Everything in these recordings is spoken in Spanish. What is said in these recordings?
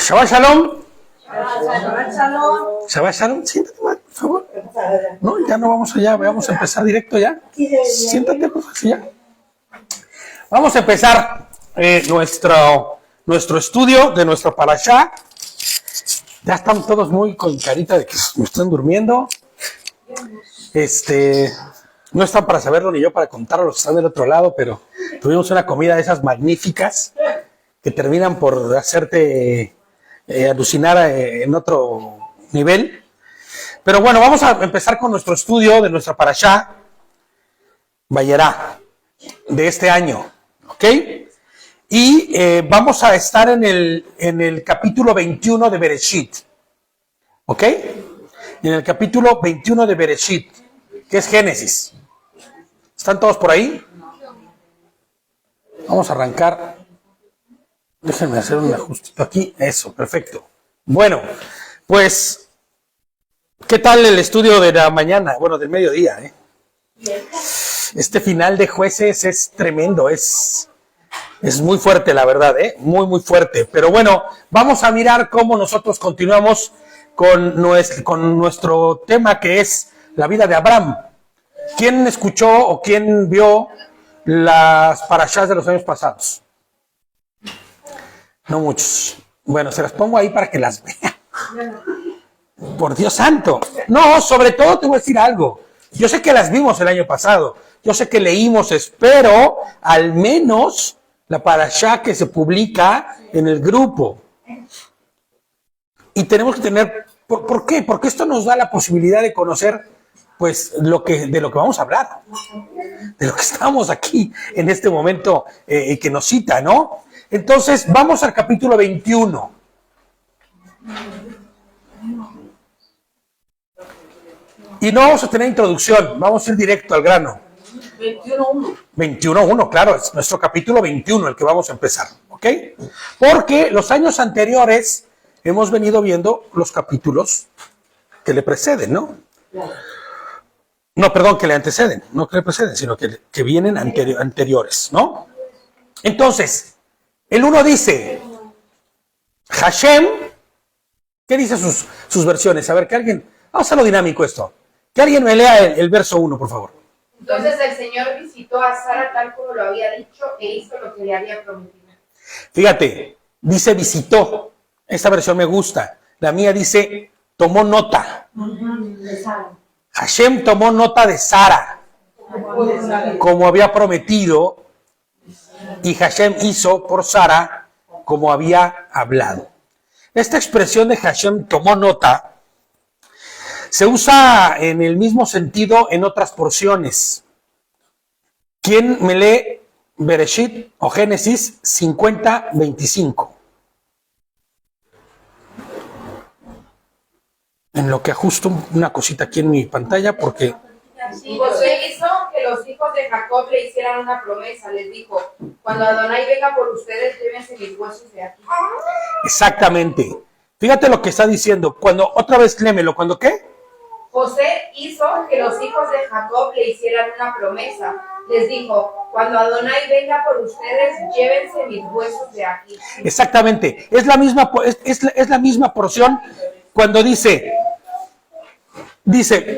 Shabbat Shalom. Shabbat Shalom. Shabbat Shalom. Siéntate, por favor. No, ya no vamos allá. Vamos a empezar directo ya. Siéntate, por favor. Ya. Vamos a empezar nuestro estudio de nuestro parashá. Ya están todos muy con carita de que me están durmiendo. No están para saberlo ni yo para contarlo los que están del otro lado, pero tuvimos una comida de esas magníficas que terminan por hacerte alucinar en otro nivel. Pero bueno, vamos a empezar con nuestro estudio de nuestra parashá Vayera de este año, ¿ok? Y vamos a estar en el capítulo 21 de Bereshit, ¿ok? En el capítulo 21 de Bereshit, que es Génesis. ¿Están todos por ahí? Vamos a arrancar. Déjenme hacer un ajustito aquí. Eso, perfecto. Bueno, pues, ¿qué tal el estudio de la mañana? Bueno, del mediodía, ¿eh? Este final de Jueces es tremendo, es muy fuerte, la verdad, ¿eh? Muy, muy fuerte. Pero bueno, vamos a mirar cómo nosotros continuamos con nuestro tema, que es la vida de Abraham. ¿Quién escuchó o quién vio las parashás de los años pasados? No muchos. Bueno, se las pongo ahí para que las vean. Por Dios santo. No, sobre todo te voy a decir algo. Yo sé que las vimos el año pasado. Yo sé que leímos, espero, al menos la parashá que se publica en el grupo. Y tenemos que tener... ¿Por qué? Porque esto nos da la posibilidad de conocer, pues, de lo que vamos a hablar. De lo que estamos aquí en este momento que nos cita, ¿no? Entonces, vamos al capítulo 21. Y no vamos a tener introducción, vamos a ir directo al grano. 21.1. 21.1, claro, es nuestro capítulo 21 el que vamos a empezar, ¿ok? Porque los años anteriores hemos venido viendo los capítulos que le preceden, ¿no? No, perdón, que le anteceden, no que le preceden, sino que vienen anteriores, ¿no? Entonces, el 1 dice, Hashem, ¿qué dice sus versiones? A ver, que alguien, vamos a hacerlo dinámico esto. Que alguien me lea el verso 1, por favor. Entonces el Señor visitó a Sara tal como lo había dicho e hizo lo que le había prometido. Fíjate, dice visitó. Esta versión me gusta. La mía dice tomó nota. Hashem tomó nota de Sara, como había prometido, y Hashem hizo por Sara como había hablado. Esta expresión de Hashem tomó nota se usa en el mismo sentido en otras porciones. ¿Quién me lee Bereshit o Génesis 50:25? En lo que ajusto una cosita aquí en mi pantalla, porque... Y José hizo que los hijos de Jacob le hicieran una promesa. Les dijo, cuando Adonai venga por ustedes, llévense mis huesos de aquí. Exactamente. Fíjate lo que está diciendo. Otra vez lémelo. ¿Cuándo qué? José hizo que los hijos de Jacob le hicieran una promesa. Les dijo, cuando Adonai venga por ustedes, llévense mis huesos de aquí. Exactamente. Es la misma porción cuando dice,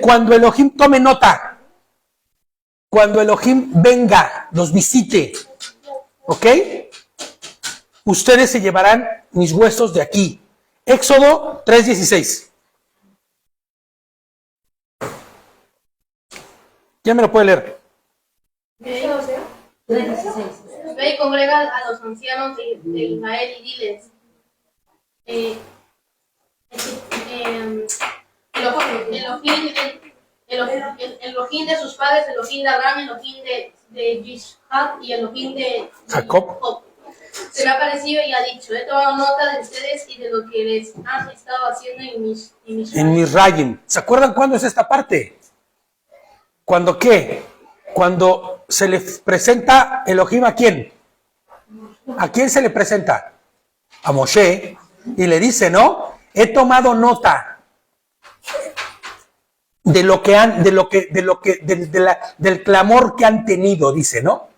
cuando Elohim tome nota, cuando Elohim venga, los visite, ¿ok? Ustedes se llevarán mis huesos de aquí. Éxodo 3:16. ¿Quién me lo puede leer? Ve y congrega a los ancianos de Israel y diles, Elohim de sus padres, Elohim de Abraham, Elohim de Yishak y Elohim de Jacob. Se me ha aparecido y ha dicho, he tomado nota de ustedes y de lo que les han estado haciendo en mis rayim. ¿Se acuerdan cuándo es esta parte? ¿Cuándo qué? Cuando se le presenta Elohim, ¿a quién? ¿A quién se le presenta? A Moshe. Y le dice, ¿no? He tomado nota del clamor que han tenido, dice, ¿no?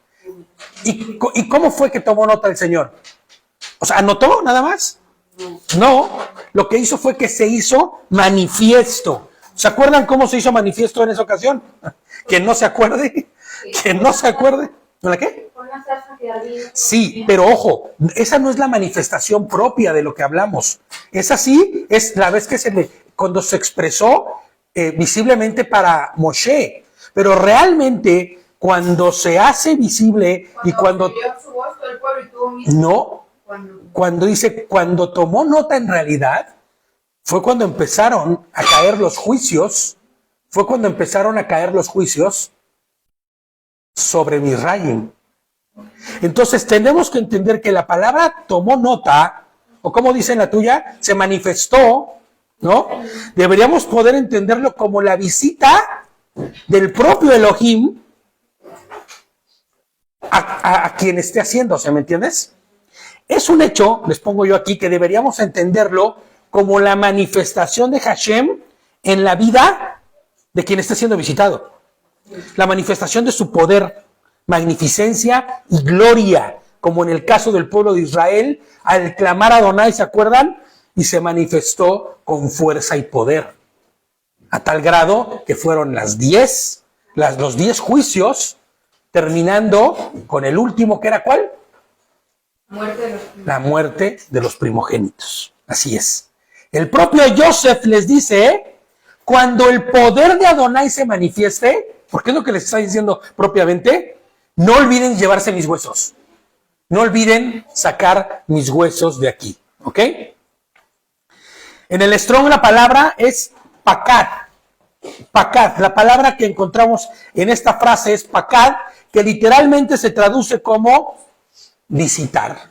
¿Y cómo fue que tomó nota el Señor? O sea, ¿anotó nada más? No, lo que hizo fue que se hizo manifiesto. ¿Se acuerdan cómo se hizo manifiesto en esa ocasión? ¿Que no se acuerde? ¿Que no se acuerde? ¿No la qué? Con la zarza que ardía. Sí, pero ojo, esa no es la manifestación propia de lo que hablamos. Esa sí es la vez que cuando se expresó visiblemente para Moshe. Pero realmente cuando se hace visible y cuando... Oyó su voz todo el pueblo y tuvo miedo. No, cuando tomó nota en realidad, fue cuando empezaron a caer los juicios, sobre Misraim. Entonces tenemos que entender que la palabra tomó nota, o como dice en la tuya, se manifestó, ¿no? Deberíamos poder entenderlo como la visita del propio Elohim a quien esté haciendo, ¿me entiendes? Es un hecho, les pongo yo aquí, que deberíamos entenderlo como la manifestación de Hashem en la vida de quien esté siendo visitado. La manifestación de su poder, magnificencia y gloria, como en el caso del pueblo de Israel, al clamar a Adonai, ¿se acuerdan? Y se manifestó con fuerza y poder, a tal grado que fueron los 10 juicios, terminando con el último, que era ¿cuál? La muerte de los primogénitos. Así es. El propio Yosef les dice, cuando el poder de Adonai se manifieste, porque es lo que les está diciendo propiamente, no olviden llevarse mis huesos. No olviden sacar mis huesos de aquí. ¿Ok? En el Strong la palabra es pakad. Pakad. La palabra que encontramos en esta frase es pakad, que literalmente se traduce como visitar.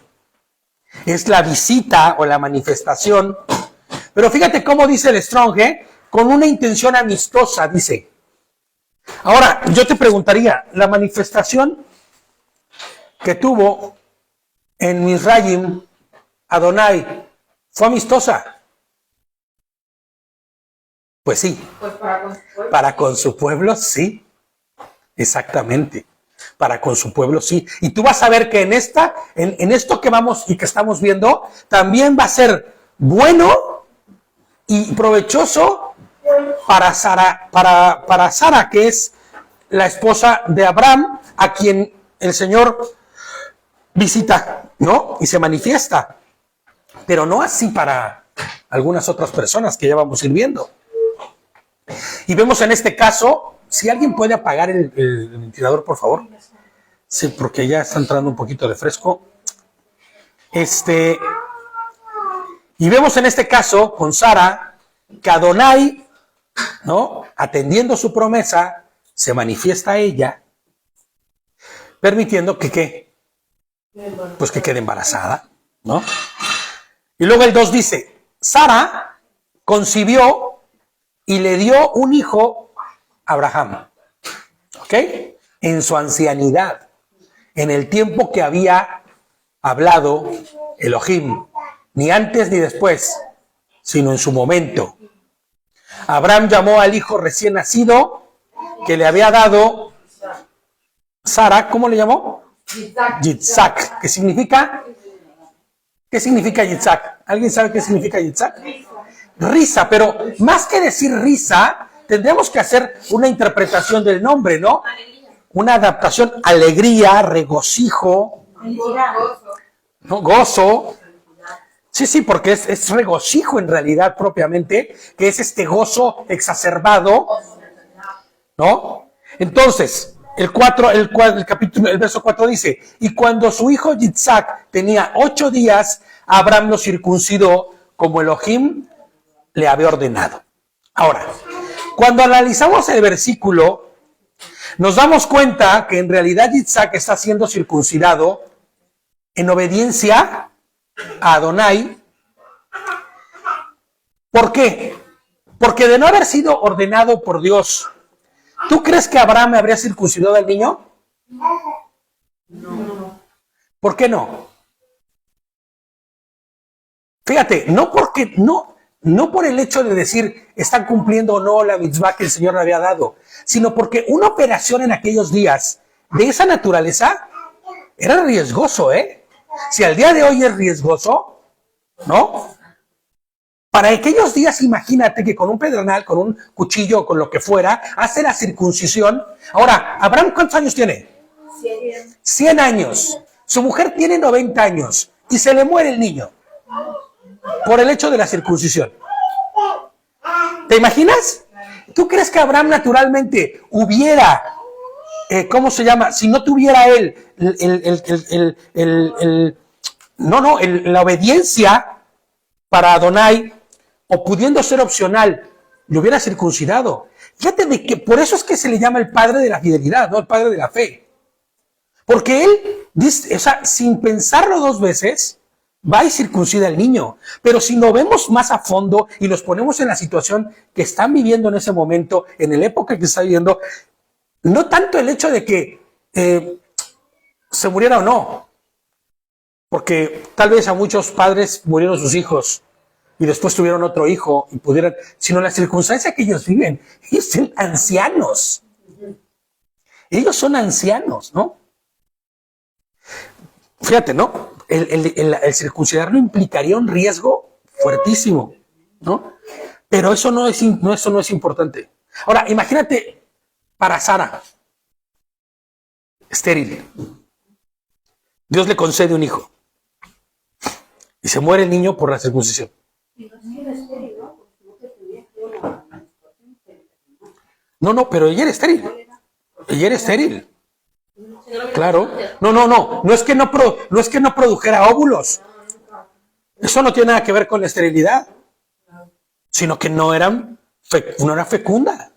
Es la visita o la manifestación. Pero fíjate cómo dice el Strong, con una intención amistosa, dice. Ahora, yo te preguntaría, ¿la manifestación que tuvo en Misraim Adonai fue amistosa? Pues sí. Pues para con su pueblo. Para con su pueblo, sí. Exactamente. Para con su pueblo, sí. Y tú vas a ver que en esto que vamos y que estamos viendo, también va a ser bueno y provechoso para Sara, para Sara, que es la esposa de Abraham, a quien el Señor visita, ¿no? Y se manifiesta. Pero no así para algunas otras personas que ya vamos a ir viendo. Y vemos en este caso, si alguien puede apagar el ventilador, por favor. Sí, porque ya está entrando un poquito de fresco. Y vemos en este caso con Sara que Adonai, ¿no? Atendiendo su promesa, se manifiesta a ella, permitiendo que ¿qué? Pues que quede embarazada, ¿no? Y luego el 2 dice, Sara concibió y le dio un hijo a Abraham, ¿ok? En su ancianidad, en el tiempo que había hablado Elohim, ni antes ni después, sino en su momento. Abraham llamó al hijo recién nacido que le había dado Sara, ¿cómo le llamó? Yitzhak. ¿Qué significa? ¿Qué significa Yitzhak? ¿Alguien sabe qué significa Yitzhak? Risa, pero más que decir risa, tendremos que hacer una interpretación del nombre, ¿no? Una adaptación, alegría, regocijo, ¿no? Gozo. Sí, porque es regocijo en realidad propiamente, que es este gozo exacerbado, ¿no? Entonces, el verso 4 dice, y cuando su hijo Yitzhak tenía 8 días, Abraham lo circuncidó como Elohim le había ordenado. Ahora, cuando analizamos el versículo, nos damos cuenta que en realidad Yitzhak está siendo circuncidado en obediencia a Adonai. ¿Por qué? Porque de no haber sido ordenado por Dios, ¿tú crees que Abraham habría circuncidado al niño? No. ¿Por qué no? Fíjate, no por el hecho de decir están cumpliendo o no la mitzvah que el Señor le había dado, sino porque una operación en aquellos días de esa naturaleza era riesgoso, ¿eh? Si al día de hoy es riesgoso, ¿no? Para aquellos días, imagínate que con un pedernal, con un cuchillo, con lo que fuera, hace la circuncisión. Ahora, ¿Abraham cuántos años tiene? 100 años. Su mujer tiene 90 años y se le muere el niño por el hecho de la circuncisión. ¿Te imaginas? ¿Tú crees que Abraham naturalmente hubiera, ¿cómo se llama? Si no tuviera él la obediencia para Adonai, o pudiendo ser opcional, lo hubiera circuncidado? Fíjate de que por eso es que se le llama el padre de la fidelidad, no el padre de la fe. Porque él, dice, o sea, sin pensarlo dos veces, va y circuncida al niño. Pero si lo vemos más a fondo y nos ponemos en la situación que están viviendo en ese momento, en la época que está viviendo, no tanto el hecho de que se muriera o no, porque tal vez a muchos padres murieron sus hijos y después tuvieron otro hijo y pudieran, sino la circunstancia que ellos viven. Ellos son ancianos. Ellos son ancianos, ¿no? Fíjate, ¿no? El circuncidarlo implicaría un riesgo fuertísimo, ¿no? Pero eso no es importante. Ahora, imagínate para Sara, estéril. Dios le concede un hijo y se muere el niño por la circuncisión. No, pero ella era estéril. Ella era estéril. Claro. No es que no produjera óvulos. Eso no tiene nada que ver con la esterilidad, sino que no era fecunda.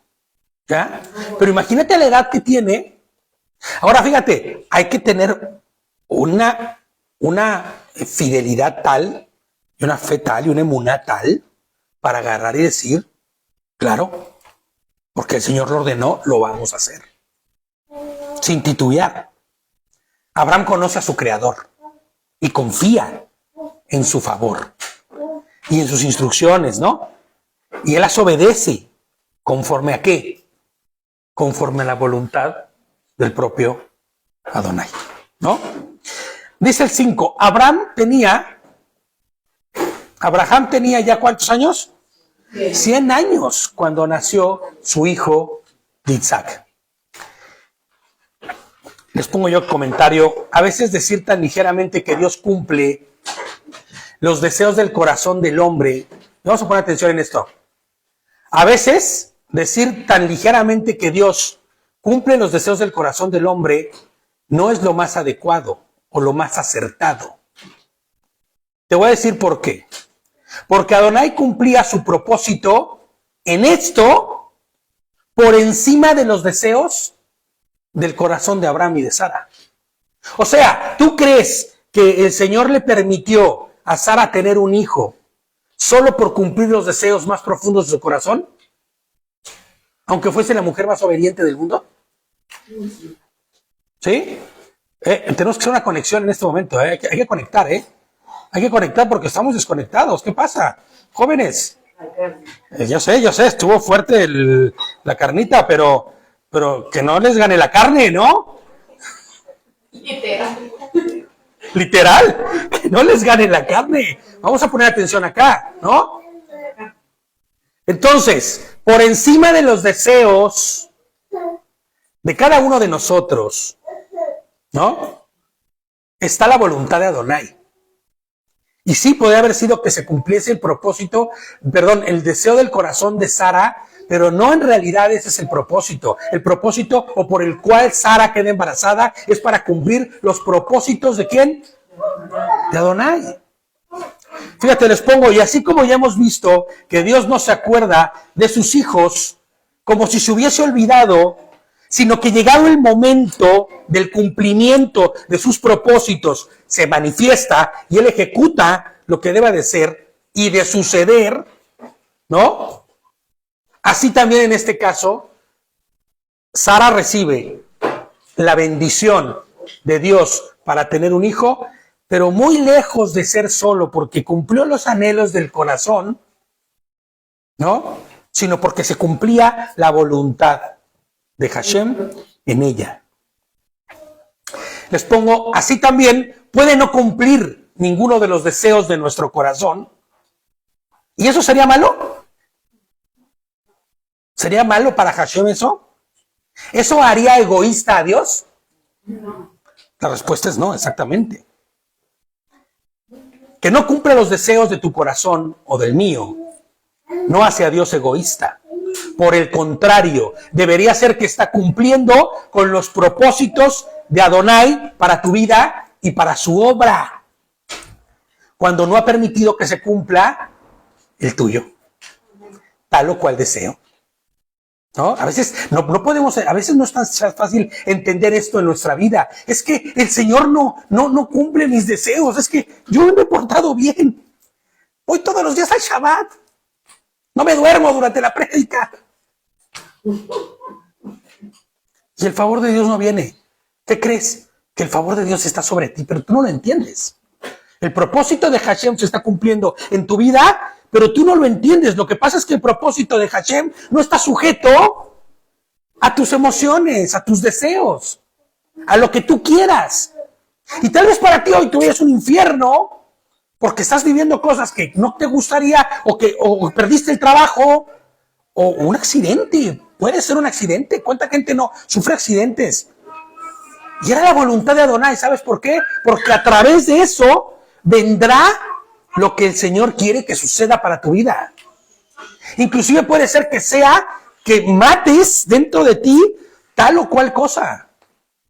¿Ya? Pero imagínate la edad que tiene. Ahora fíjate, hay que tener una fidelidad tal, y una fe tal, y una emuná tal, para agarrar y decir, claro, porque el Señor lo ordenó, lo vamos a hacer. Sin titubear. Abraham conoce a su Creador y confía en su favor y en sus instrucciones, ¿no? Y él las obedece. ¿Conforme a qué? Conforme a la voluntad del propio Adonai, ¿no? Dice el 5, Abraham tenía ya ¿cuántos años? 100 años cuando nació su hijo Isaac. Les pongo yo el comentario. A veces decir tan ligeramente que Dios cumple los deseos del corazón del hombre. Vamos a poner atención en esto. A veces decir tan ligeramente que Dios cumple los deseos del corazón del hombre no es lo más adecuado o lo más acertado. Te voy a decir por qué. Porque Adonai cumplía su propósito en esto por encima de los deseos del corazón de Abraham y de Sara. O sea, ¿tú crees que el Señor le permitió a Sara tener un hijo solo por cumplir los deseos más profundos de su corazón? Aunque fuese la mujer más obediente del mundo. ¿Sí? Tenemos que hacer una conexión en este momento. Hay que conectar, Hay que conectar porque estamos desconectados. ¿Qué pasa? Jóvenes. Yo sé, estuvo fuerte la carnita, pero que no les gane la carne, ¿no? Literal, que no les gane la carne. Vamos a poner atención acá, ¿no? Entonces, por encima de los deseos de cada uno de nosotros, ¿no? Está la voluntad de Adonai. Y sí, podría haber sido que se cumpliese el deseo del corazón de Sara, pero no en realidad ese es el propósito. El propósito o por el cual Sara queda embarazada es para cumplir los propósitos ¿de quién? De Adonai. Fíjate, les pongo, y así como ya hemos visto que Dios no se acuerda de sus hijos como si se hubiese olvidado, sino que llegado el momento del cumplimiento de sus propósitos, se manifiesta y Él ejecuta lo que deba de ser y de suceder, ¿no? Así también en este caso, Sara recibe la bendición de Dios para tener un hijo, pero muy lejos de ser solo porque cumplió los anhelos del corazón, ¿no? Sino porque se cumplía la voluntad de Hashem en ella. Les pongo, así también puede no cumplir ninguno de los deseos de nuestro corazón, ¿Y eso sería malo? ¿Sería malo para Hashem eso? ¿Eso haría egoísta a Dios? La respuesta es no, exactamente. Que no cumple los deseos de tu corazón o del mío, no hace a Dios egoísta. Por el contrario, debería ser que está cumpliendo con los propósitos de Adonai para tu vida y para su obra, cuando no ha permitido que se cumpla el tuyo, tal o cual deseo. ¿No? A veces no podemos, a veces no es tan fácil entender esto en nuestra vida. Es que el Señor no cumple mis deseos. Es que yo me he portado bien. Voy todos los días al Shabbat. No me duermo durante la prédica. Y el favor de Dios no viene. ¿Qué crees? Que el favor de Dios está sobre ti, pero tú no lo entiendes. El propósito de Hashem se está cumpliendo en tu vida, pero tú no lo entiendes. Lo que pasa es que el propósito de Hashem no está sujeto a tus emociones, a tus deseos, a lo que tú quieras. Y tal vez para ti hoy tu vida es un infierno porque estás viviendo cosas que no te gustaría o perdiste el trabajo o un accidente. Puede ser un accidente. ¿Cuánta gente no sufre accidentes? Y era la voluntad de Adonai. ¿Sabes por qué? Porque a través de eso vendrá lo que el Señor quiere que suceda para tu vida. Inclusive puede ser que sea que mates dentro de ti tal o cual cosa.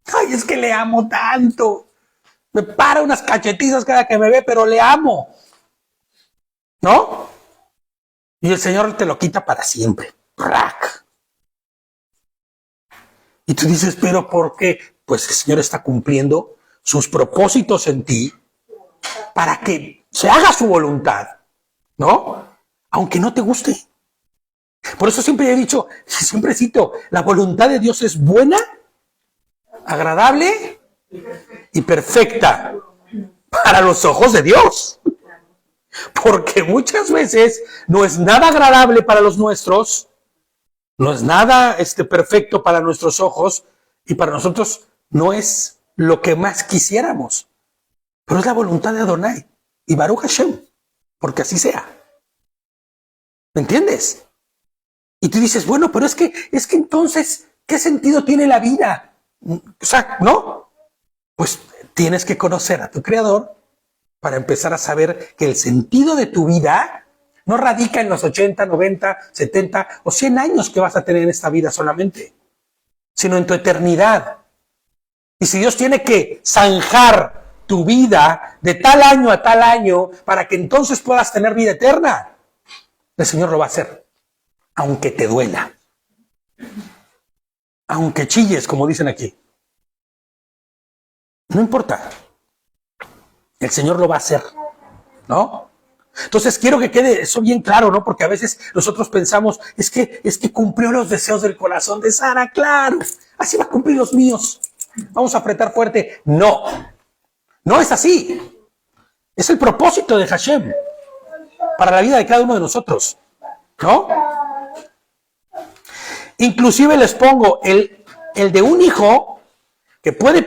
Ay, es que le amo tanto. Me para unas cachetizas cada que me ve, pero le amo. ¿No? Y el Señor te lo quita para siempre. ¡Rac! Y tú dices, ¿pero por qué? Pues el Señor está cumpliendo sus propósitos en ti para que se haga su voluntad, ¿no? Aunque no te guste. Por eso siempre he dicho, siempre cito, la voluntad de Dios es buena, agradable y perfecta para los ojos de Dios. Porque muchas veces no es nada agradable para los nuestros, no es nada perfecto para nuestros ojos y para nosotros no es lo que más quisiéramos. Pero es la voluntad de Adonai y Baruch Hashem, porque así sea. ¿Me entiendes? Y tú dices, bueno, pero es que entonces, ¿qué sentido tiene la vida? O sea, ¿no? Pues tienes que conocer a tu Creador para empezar a saber que el sentido de tu vida no radica en los 80, 90, 70 o 100 años que vas a tener en esta vida solamente, sino en tu eternidad. Y si Dios tiene que zanjar tu vida de tal año a tal año para que entonces puedas tener vida eterna, el Señor lo va a hacer, aunque te duela, aunque chilles, como dicen aquí. No importa, el Señor lo va a hacer, ¿no? Entonces quiero que quede eso bien claro, ¿no? Porque a veces nosotros pensamos, es que cumplió los deseos del corazón de Sara, claro, así va a cumplir los míos. Vamos a apretar fuerte. No, no es así. Es el propósito de Hashem para la vida de cada uno de nosotros, ¿no? Inclusive les pongo el de un hijo que puede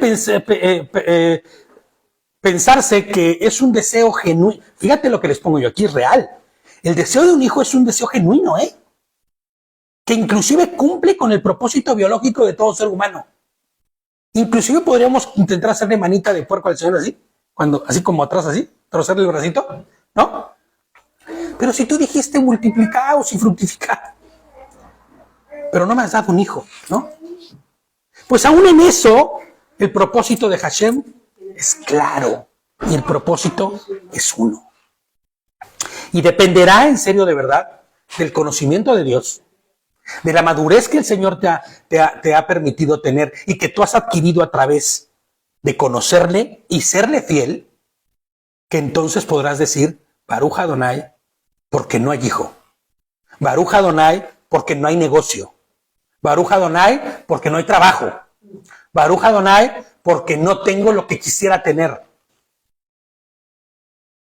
pensarse que es un deseo genuino. Fíjate lo que les pongo yo aquí, real. El deseo de un hijo es un deseo genuino, que inclusive cumple con el propósito biológico de todo ser humano. Inclusive podríamos intentar hacerle manita de puerco al Señor así, así como atrás así, torcerle el bracito, ¿no? Pero si tú dijiste multiplicaos y fructificados, pero no me has dado un hijo, ¿no? Pues aún en eso, el propósito de Hashem es claro y el propósito es uno. Y dependerá en serio de verdad del conocimiento de Dios, de la madurez que el Señor te ha permitido tener y que tú has adquirido a través de conocerle y serle fiel, que entonces podrás decir, Baruch Adonai, porque no hay hijo. Baruch Adonai, porque no hay negocio. Baruch Adonai, porque no hay trabajo. Baruch Adonai, porque no tengo lo que quisiera tener.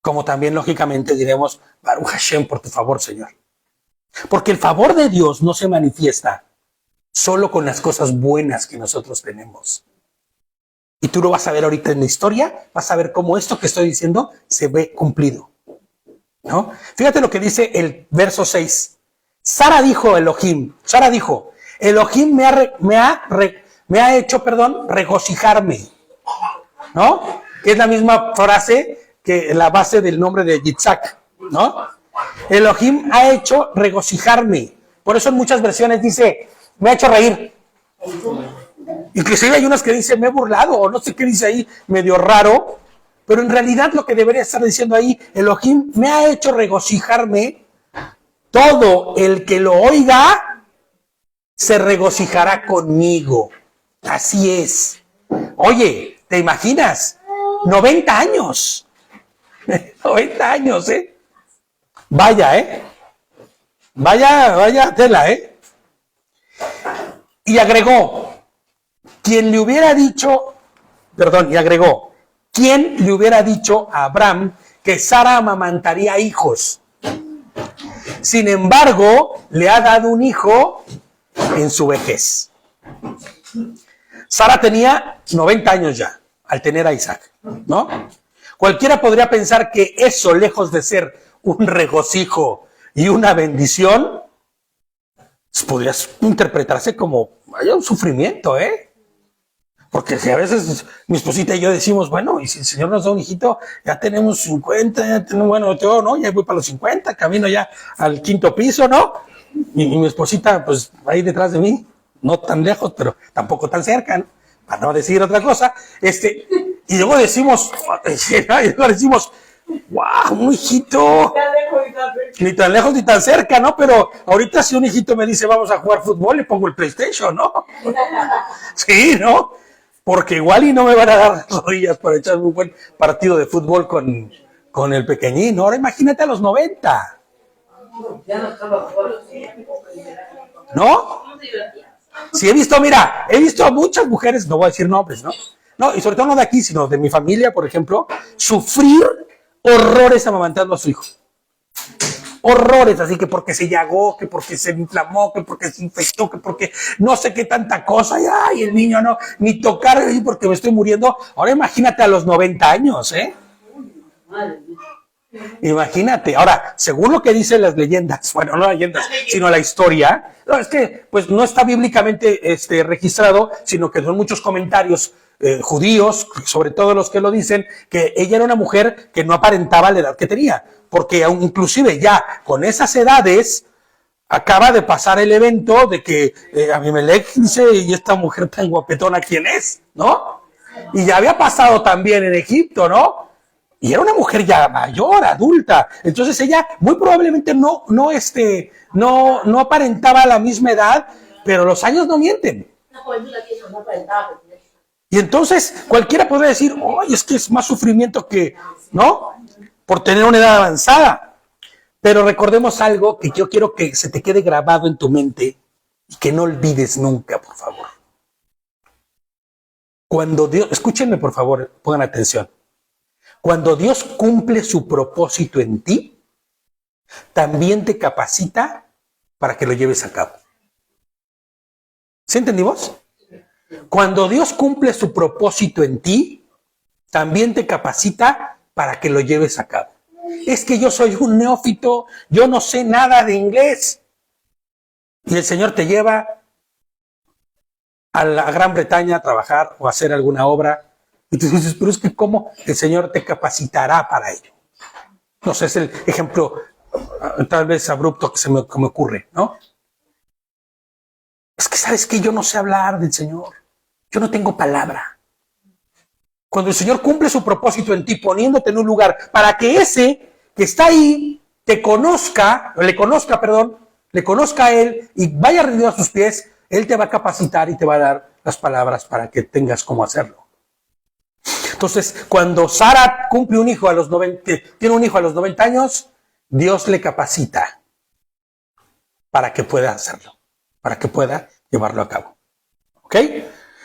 Como también, lógicamente, diremos, Baruch Hashem, por tu favor, Señor. Porque el favor de Dios no se manifiesta solo con las cosas buenas que nosotros tenemos. Y tú lo vas a ver ahorita en la historia, vas a ver cómo esto que estoy diciendo se ve cumplido. ¿no? Fíjate lo que dice el verso 6. Sara dijo, Elohim me ha hecho, regocijarme, ¿no? Que es la misma frase que la base del nombre de Yitzhak, ¿no? Elohim ha hecho regocijarme. Por eso en muchas versiones dice, me ha hecho reír. Inclusive hay unas que dicen, me he burlado, o no sé qué dice ahí, medio raro. Pero en realidad lo que debería estar diciendo ahí, Elohim me ha hecho regocijarme. Todo el que lo oiga se regocijará conmigo. Así es. Oye, ¿te imaginas? 90 años. 90 años, ¿eh? Vaya, Vaya tela, ¿eh? Y agregó, ¿quién le hubiera dicho a Abraham que Sara amamantaría hijos? Sin embargo, le ha dado un hijo en su vejez. Sara tenía 90 años ya al tener a Isaac, ¿no? Cualquiera podría pensar que eso, lejos de ser un regocijo y una bendición, podría interpretarse como un sufrimiento, ¿eh? Porque si a veces mi esposita y yo decimos, bueno, y si el Señor nos da un hijito, ya tenemos 50, ya tenemos, bueno, yo, ¿no? Ya voy para los 50, camino ya al 5º piso, ¿no? Y mi esposita, pues, ahí detrás de mí, no tan lejos, pero tampoco tan cerca, ¿no? Para no decir otra cosa, y luego decimos, wow, un hijito, ni tan lejos ni tan cerca, ¿no? Pero ahorita si un hijito me dice, vamos a jugar fútbol, le pongo el PlayStation, ¿no? Sí, ¿no? Porque igual y no me van a dar las rodillas para echar un buen partido de fútbol con el pequeñín. Ahora imagínate a los 90. ¿No? Sí, he visto a muchas mujeres, no voy a decir nombres, ¿no? No, y sobre todo no de aquí, sino de mi familia, por ejemplo, sufrir horrores amamantando a su hijo. Horrores, así que porque se llagó, que porque se inflamó, que porque se infectó, que porque no sé qué tanta cosa, y ay, el niño no, ni tocar porque me estoy muriendo. Ahora imagínate a los 90 años, ¿eh? Imagínate. Ahora, según lo que dicen las leyendas, bueno, no leyendas, sino la historia, no, es que pues no está bíblicamente registrado, sino que son muchos comentarios judíos, sobre todo los que lo dicen, que ella era una mujer que no aparentaba la edad que tenía, porque inclusive ya con esas edades acaba de pasar el evento de que Abimelech dice, y esta mujer tan guapetona, ¿quién es? ¿No? Y ya había pasado también en Egipto, ¿no? Y era una mujer ya mayor, adulta. Entonces ella muy probablemente no aparentaba la misma edad, pero los años no mienten. Y entonces cualquiera puede decir, oye, es que es más sufrimiento que, ¿no? Por tener una edad avanzada. Pero recordemos algo que yo quiero que se te quede grabado en tu mente y que no olvides nunca, por favor. Cuando Dios, escúchenme por favor, pongan atención. Cuando Dios cumple su propósito en ti, también te capacita para que lo lleves a cabo. ¿Sí entendimos? Cuando Dios cumple su propósito en ti, también te capacita para que lo lleves a cabo. Es que yo soy un neófito, yo no sé nada de inglés. Y el Señor te lleva a la Gran Bretaña a trabajar o a hacer alguna obra. Y tú dices, pero es que ¿cómo? El Señor te capacitará para ello. No sé, es el ejemplo tal vez abrupto que me ocurre, ¿no? Es que sabes que yo no sé hablar del Señor. Yo no tengo palabra. Cuando el Señor cumple su propósito en ti, poniéndote en un lugar para que ese que está ahí le conozca a Él y vaya rendido a sus pies, Él te va a capacitar y te va a dar las palabras para que tengas cómo hacerlo. Entonces, cuando Sara cumple un hijo tiene un hijo a los 90 años, Dios le capacita para que pueda hacerlo, para que pueda llevarlo a cabo. ¿Ok?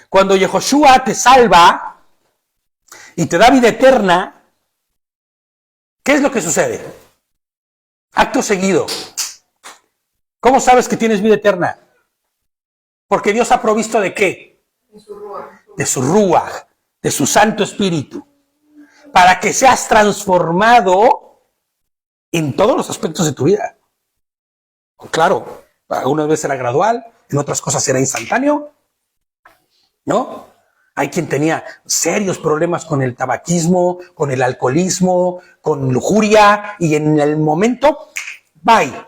Cuando Yehoshua te salva y te da vida eterna, ¿qué es lo que sucede? Acto seguido. ¿Cómo sabes que tienes vida eterna? Porque Dios ha provisto ¿de qué? De su Ruach, de su Santo Espíritu, para que seas transformado en todos los aspectos de tu vida. Claro, algunas veces era gradual, en otras cosas era instantáneo, ¿no? Hay quien tenía serios problemas con el tabaquismo, con el alcoholismo, con lujuria, y en el momento, bye.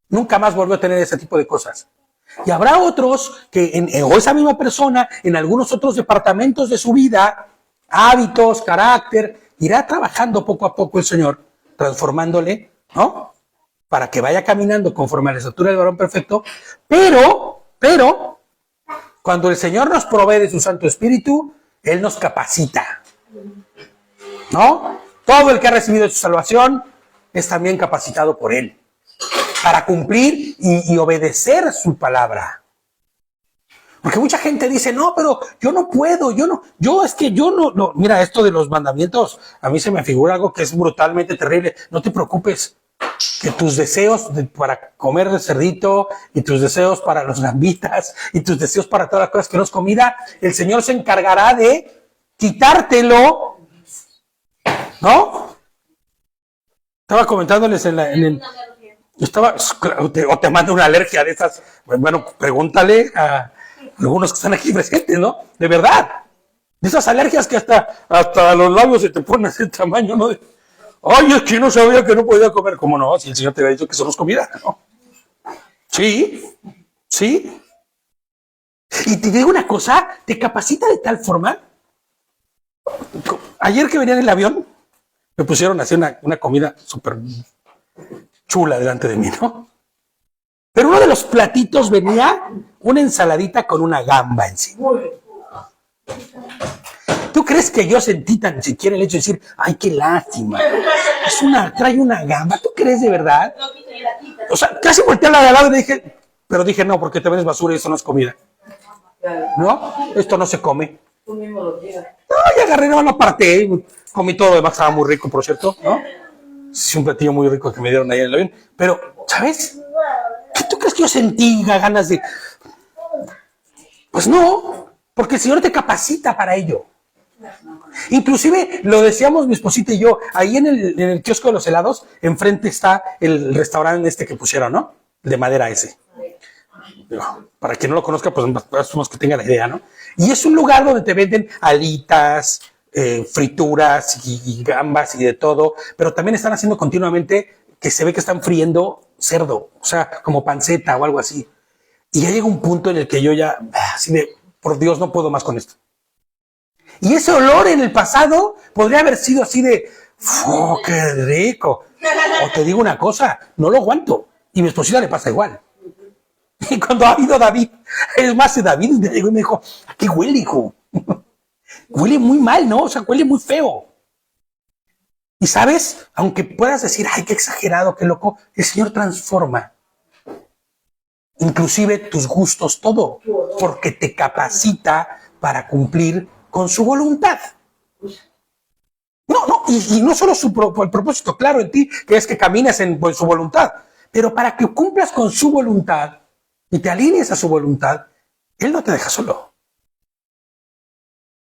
Nunca más volvió a tener ese tipo de cosas. Y habrá otros que, o esa misma persona, en algunos otros departamentos de su vida, hábitos, carácter, irá trabajando poco a poco el Señor, transformándole, ¿no? Para que vaya caminando conforme a la estatura del varón perfecto, pero, cuando el Señor nos provee de su Santo Espíritu, Él nos capacita, ¿no? Todo el que ha recibido su salvación es también capacitado por Él para cumplir y obedecer su palabra. Porque mucha gente dice, no, pero yo no puedo, no. Mira, esto de los mandamientos, a mí se me figura algo que es brutalmente terrible. No te preocupes, que tus deseos para comer de cerdito, y tus deseos para los gambitas, y tus deseos para todas las cosas que no es comida, el Señor se encargará de quitártelo, ¿no? Estaba comentándoles o te manda una alergia de esas. Bueno, pregúntale a algunos que están aquí presentes, ¿no? De verdad. De esas alergias que hasta los labios se te ponen ese tamaño, ¿no? Ay, es que no sabía que no podía comer. ¿Cómo no? Si el Señor te había dicho que eso no es comida, ¿no? Sí. Y te digo una cosa, te capacita de tal forma. Ayer que venía en el avión, me pusieron así una comida súper chula delante de mí, ¿no? Pero uno de los platitos venía una ensaladita con una gamba encima. ¿Tú crees que yo sentí tan siquiera el hecho de decir, ay, qué lástima? Trae una gamba. ¿Tú crees de verdad? O sea, casi volteé a la de al lado y dije, no, porque también es basura y eso no es comida. ¿No? Esto no se come. Tú mismo lo digas. No, ya agarré, no, lo aparté. Comí todo, además estaba muy rico, por cierto, ¿no? Es un platillo muy rico que me dieron ahí en el avión. Pero, ¿sabes? ¿Qué tú crees que yo sentí ganas de...? Pues no, porque el Señor te capacita para ello. Inclusive, lo decíamos mi esposita y yo, ahí en el kiosco de los helados, enfrente está el restaurante que pusieron, ¿no? De madera ese. Para quien no lo conozca, pues somos que tenga la idea, ¿no? Y es un lugar donde te venden alitas, frituras y gambas y de todo, pero también están haciendo continuamente que se ve que están friendo cerdo, o sea, como panceta o algo así. Y ya llega un punto en el que yo ya, así de, por Dios, no puedo más con esto. Y ese olor en el pasado podría haber sido así de, ¡oh, qué rico! O te digo una cosa, no lo aguanto. Y a mi esposita le pasa igual. Y cuando ha ido David, es más, David me llegó y me dijo, ¿a qué huele, hijo? Huele muy mal, ¿no? O sea, huele muy feo. Y sabes, aunque puedas decir, ay, qué exagerado, qué loco, el Señor transforma. Inclusive tus gustos, todo, porque te capacita para cumplir con su voluntad. Y no solo el propósito claro en ti, que es que camines en su voluntad, pero para que cumplas con su voluntad y te alinees a su voluntad, Él no te deja solo.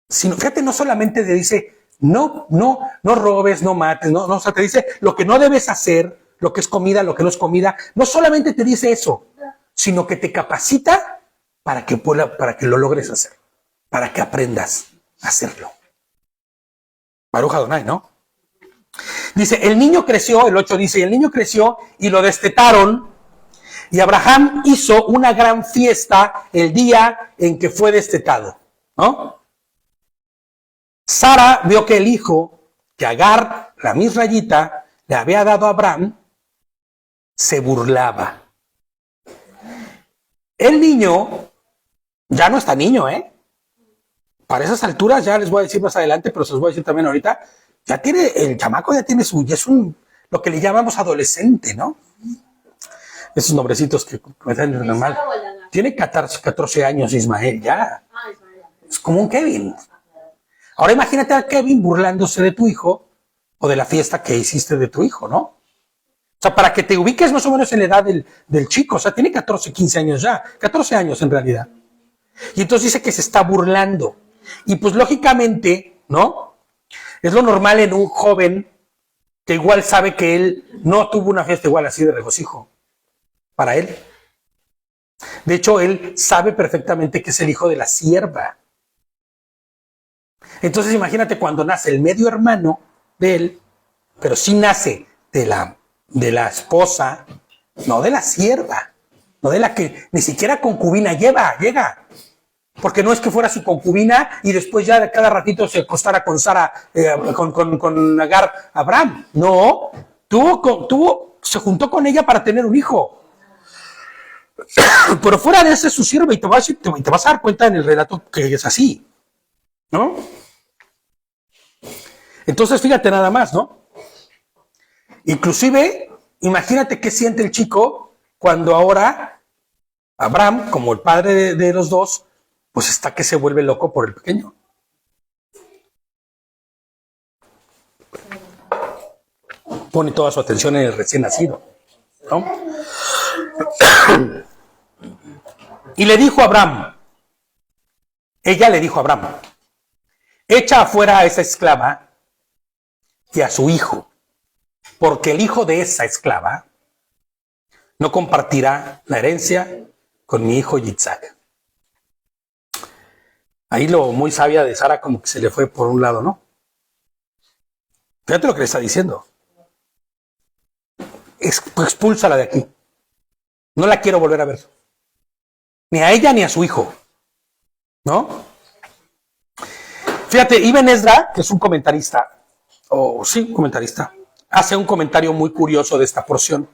Sino, fíjate, no solamente te dice, no robes, no mates, o sea, te dice lo que no debes hacer, lo que es comida, lo que no es comida. No solamente te dice eso, sino que te capacita para que lo logres hacer, para que aprendas a hacerlo. Baruch Adonai, ¿no? Dice, el niño creció, el 8 dice, el niño creció y lo destetaron, y Abraham hizo una gran fiesta el día en que fue destetado, ¿no? Sara vio que el hijo que Agar, la misrayita, le había dado a Abraham, se burlaba. El niño ya no está niño, ¿eh? Para esas alturas, ya les voy a decir más adelante, pero se los voy a decir también ahorita, el chamaco ya tiene ya es lo que le llamamos adolescente, ¿no? Esos nombrecitos que me dan normal. Tiene 14 años Ismael, ya. Es como un Kevin. Ahora imagínate a Kevin burlándose de tu hijo o de la fiesta que hiciste de tu hijo, ¿no? O sea, para que te ubiques más o menos en la edad del chico, o sea, tiene 14, 15 años ya, 14 años en realidad. Y entonces dice que se está burlando. Y pues lógicamente, ¿no? Es lo normal en un joven que igual sabe que él no tuvo una fiesta igual así de regocijo para él. De hecho, él sabe perfectamente que es el hijo de la sierva. Entonces imagínate cuando nace el medio hermano de él, pero sí nace de la esposa, no de la sierva, no de la que ni siquiera concubina llega. Porque no es que fuera su concubina y después ya de cada ratito se acostara con Sara, con Agar, Abraham. No, se juntó con ella para tener un hijo. Pero fuera de ese es su sierva y te vas a dar cuenta en el relato que es así, ¿no? Entonces fíjate nada más, ¿no? Inclusive, imagínate qué siente el chico cuando ahora Abraham, como el padre de los dos, pues está que se vuelve loco por el pequeño. Pone toda su atención en el recién nacido, ¿no? Y le dijo a Abraham, ella le dijo a Abraham, echa afuera a esa esclava y a su hijo, porque el hijo de esa esclava no compartirá la herencia con mi hijo Yitzhak. Ahí lo muy sabia de Sara como que se le fue por un lado, ¿no? Fíjate lo que le está diciendo. Expúlsala de aquí. No la quiero volver a ver. Ni a ella ni a su hijo. ¿No? Fíjate, Ibn Ezra, que es un comentarista, hace un comentario muy curioso de esta porción.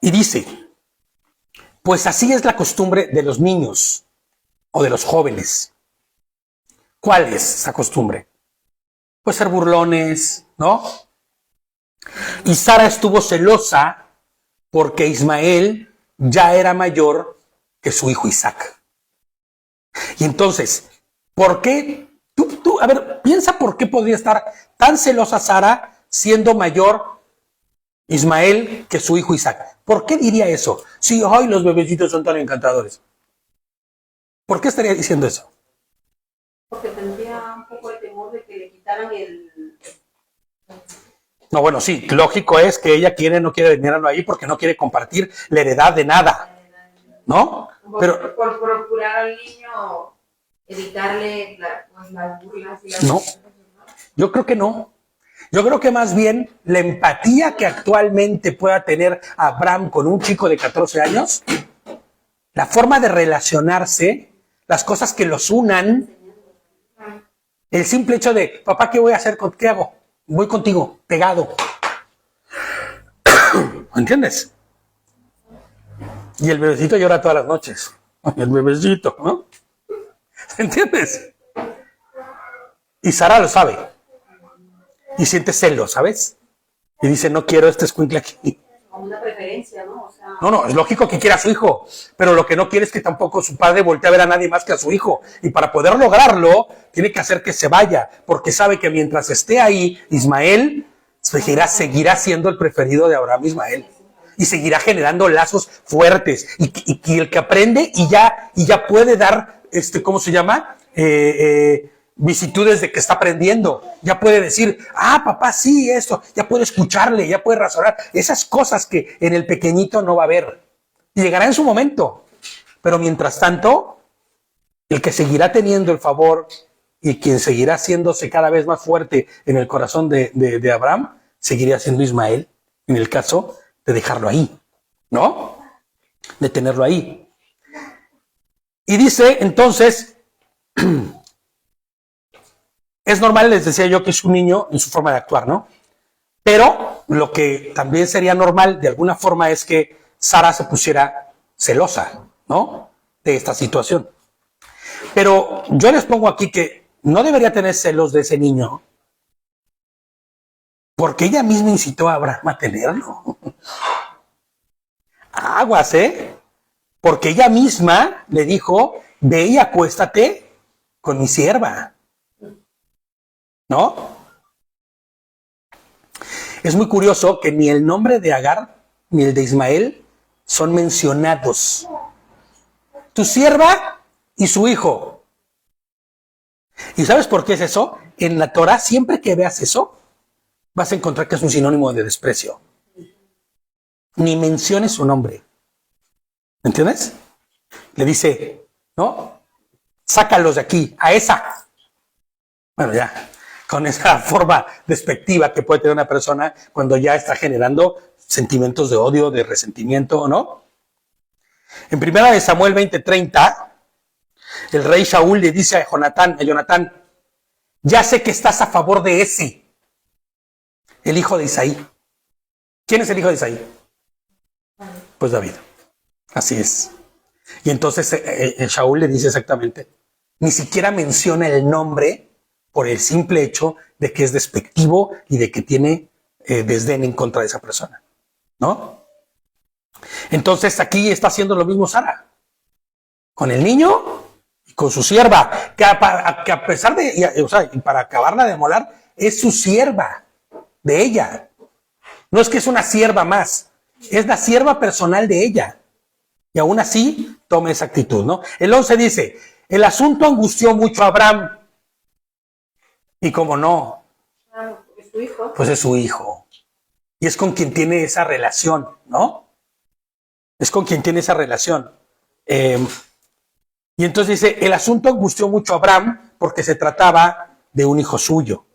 Y dice, pues así es la costumbre de los niños o de los jóvenes. ¿Cuál es esa costumbre? Pues ser burlones, ¿no? Y Sara estuvo celosa porque Ismael ya era mayor que su hijo Isaac. Y entonces, ¿por qué? A ver, piensa por qué podría estar tan celosa Sara siendo mayor Ismael que su hijo Isaac. ¿Por qué diría eso? Sí, ay, los bebecitos son tan encantadores. ¿Por qué estaría diciendo eso? Porque tendría un poco el temor de que le quitaran el... No, bueno, sí, lógico es que ella no quiere tenerlo ahí porque no quiere compartir la heredad de nada, ¿no? Pero por procurar al niño evitarle las burlas y las... No, yo creo que no. Yo creo que más bien la empatía que actualmente pueda tener Abraham con un chico de 14 años, la forma de relacionarse, las cosas que los unan, el simple hecho de, papá, ¿qué voy a hacer? ¿Qué hago? Voy contigo, pegado. ¿Entiendes? Y el bebecito llora todas las noches. El bebecito, ¿no? ¿Entiendes? Y Sara lo sabe. Y siente celos, ¿sabes? Y dice, no quiero este escuincle aquí. Como una preferencia, ¿no? O sea... No, es lógico que quiera a su hijo, pero lo que no quiere es que tampoco su padre voltee a ver a nadie más que a su hijo. Y para poder lograrlo, tiene que hacer que se vaya, porque sabe que mientras esté ahí, Ismael seguirá siendo el preferido de Abraham Ismael. Y seguirá generando lazos fuertes. Y el que aprende y ya puede dar, ¿cómo se llama? Vicitudes de que está aprendiendo. Ya puede decir, papá, sí, esto. Ya puede escucharle, ya puede razonar. Esas cosas que en el pequeñito no va a haber. Y llegará en su momento. Pero mientras tanto, el que seguirá teniendo el favor y quien seguirá haciéndose cada vez más fuerte en el corazón de Abraham, seguiría siendo Ismael, en el caso de dejarlo ahí, ¿no? De tenerlo ahí. Y dice, entonces, es normal, les decía yo, que es un niño en su forma de actuar, ¿no? Pero lo que también sería normal, de alguna forma, es que Sara se pusiera celosa, ¿no? De esta situación. Pero yo les pongo aquí que no debería tener celos de ese niño, porque ella misma incitó a Abraham a tenerlo. Aguas, ¿eh? Porque ella misma le dijo, ve y acuéstate con mi sierva. ¿No? Es muy curioso que ni el nombre de Agar ni el de Ismael son mencionados. Tu sierva y su hijo. ¿Y sabes por qué es eso? En la Torah, siempre que veas eso, vas a encontrar que es un sinónimo de desprecio. Ni menciones su nombre. ¿Me entiendes? Le dice, ¿no? Sácalos de aquí, a esa. Bueno, ya, con esa forma despectiva que puede tener una persona cuando ya está generando sentimientos de odio, de resentimiento, ¿no? En 1 Samuel 20:30, el rey Saúl le dice a Jonatán, ya sé que estás a favor de ese, el hijo de Isaí. ¿Quién es el hijo de Isaí? Pues David. Así es. Y entonces Saúl le dice exactamente, ni siquiera menciona el nombre por el simple hecho de que es despectivo y de que tiene desdén en contra de esa persona, ¿no? Entonces aquí está haciendo lo mismo Sara, con el niño y con su sierva, que a pesar de, o sea, para acabarla de molar, es su sierva, de ella. No es que es una sierva más, es la sierva personal de ella. Y aún así, toma esa actitud, ¿no? El 11 dice, el asunto angustió mucho a Abraham. Y como no, Claro, porque es su hijo. pues es su hijo. Y es con quien tiene esa relación, ¿no? Es con quien tiene esa relación. Y entonces dice, el asunto angustió mucho a Abraham porque se trataba de un hijo suyo.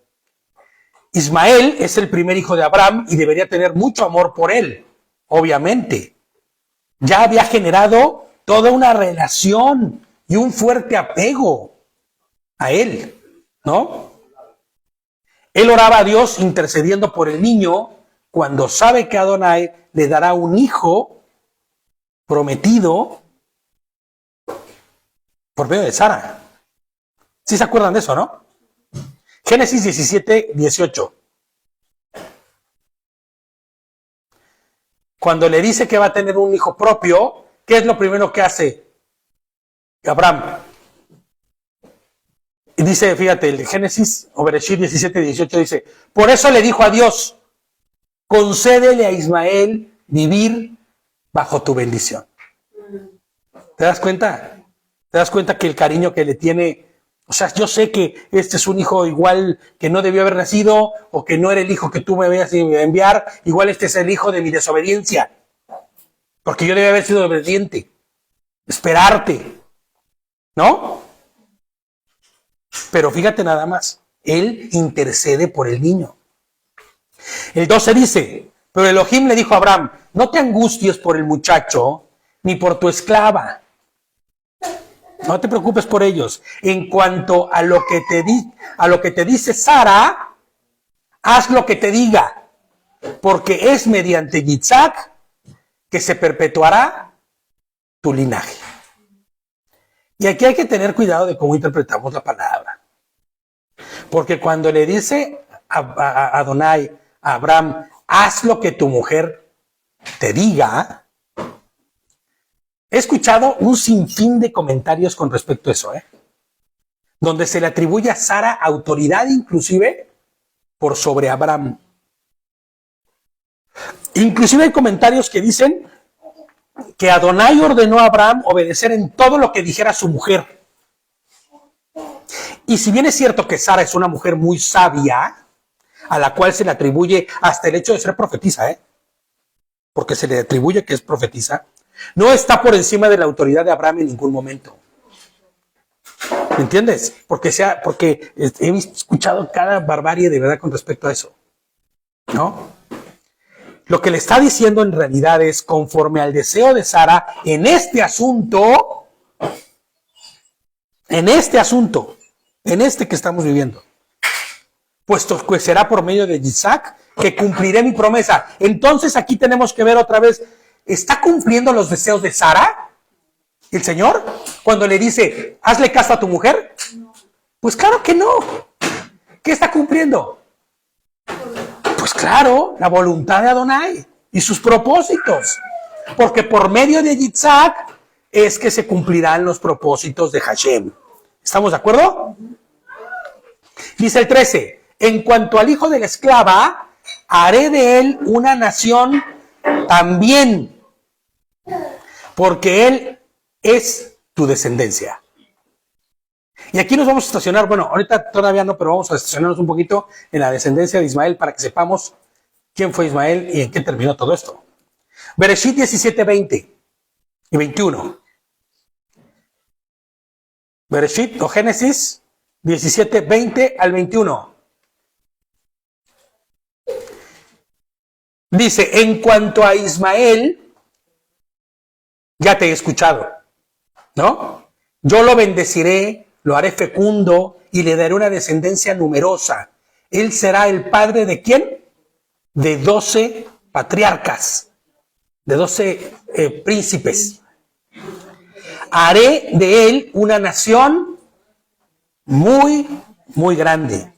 Ismael es el primer hijo de Abraham y debería tener mucho amor por él, obviamente. Ya había generado toda una relación y un fuerte apego a él, ¿no? Él oraba a Dios intercediendo por el niño cuando sabe que Adonai le dará un hijo prometido por medio de Sara. ¿Sí se acuerdan de eso, no? Génesis 17:18. Cuando le dice que va a tener un hijo propio, ¿qué es lo primero que hace Abraham? Y dice, fíjate, el Génesis, o Bereshit 17:18 dice, por eso le dijo a Dios, concédele a Ismael vivir bajo tu bendición. ¿Te das cuenta? ¿Te das cuenta que el cariño que le tiene? O sea, yo sé que este es un hijo igual que no debió haber nacido, o que no era el hijo que tú me habías enviar, igual este es el hijo de mi desobediencia, porque yo debía haber sido obediente, esperarte, ¿no? Pero fíjate nada más, él intercede por el niño. El 12 dice, pero Elohim le dijo a Abraham, no te angusties por el muchacho, ni por tu esclava. No te preocupes por ellos. En cuanto a lo que te dice Sara, haz lo que te diga, porque es mediante Yitzhak que se perpetuará tu linaje. Y aquí hay que tener cuidado de cómo interpretamos la palabra. Porque cuando le dice a Adonai, a Abraham, haz lo que tu mujer te diga, he escuchado un sinfín de comentarios con respecto a eso, donde se le atribuye a Sara autoridad inclusive por sobre Abraham. Inclusive hay comentarios que dicen que Adonai ordenó a Abraham obedecer en todo lo que dijera su mujer. Y si bien es cierto que Sara es una mujer muy sabia, a la cual se le atribuye hasta el hecho de ser profetisa, porque se le atribuye que es profetisa, no está por encima de la autoridad de Abraham en ningún momento. ¿Me entiendes? Porque he escuchado cada barbarie de verdad con respecto a eso, ¿no? Lo que le está diciendo en realidad es, conforme al deseo de Sara, en este asunto que estamos viviendo, puesto que será por medio de Isaac que cumpliré mi promesa. Entonces aquí tenemos que ver otra vez, ¿está cumpliendo los deseos de Sara el Señor cuando le dice, hazle caso a tu mujer? Pues claro que no. ¿Qué está cumpliendo? Pues claro, la voluntad de Adonai y sus propósitos. Porque por medio de Yitzhak es que se cumplirán los propósitos de Hashem. ¿Estamos de acuerdo? Dice el 13, en cuanto al hijo de la esclava, haré de él una nación también, porque él es tu descendencia. Y aquí nos vamos a estacionar, bueno, ahorita todavía no, pero vamos a estacionarnos un poquito en la descendencia de Ismael para que sepamos quién fue Ismael y en qué terminó todo esto. Bereshit 17, 20 y 21. Bereshit o Génesis 17, 20 al 21. Dice, en cuanto a Ismael, ya te he escuchado, ¿no? Yo lo bendeciré, lo haré fecundo y le daré una descendencia numerosa. Él será el padre de ¿quién? De 12 patriarcas, de 12 príncipes. Haré de él una nación muy, muy grande.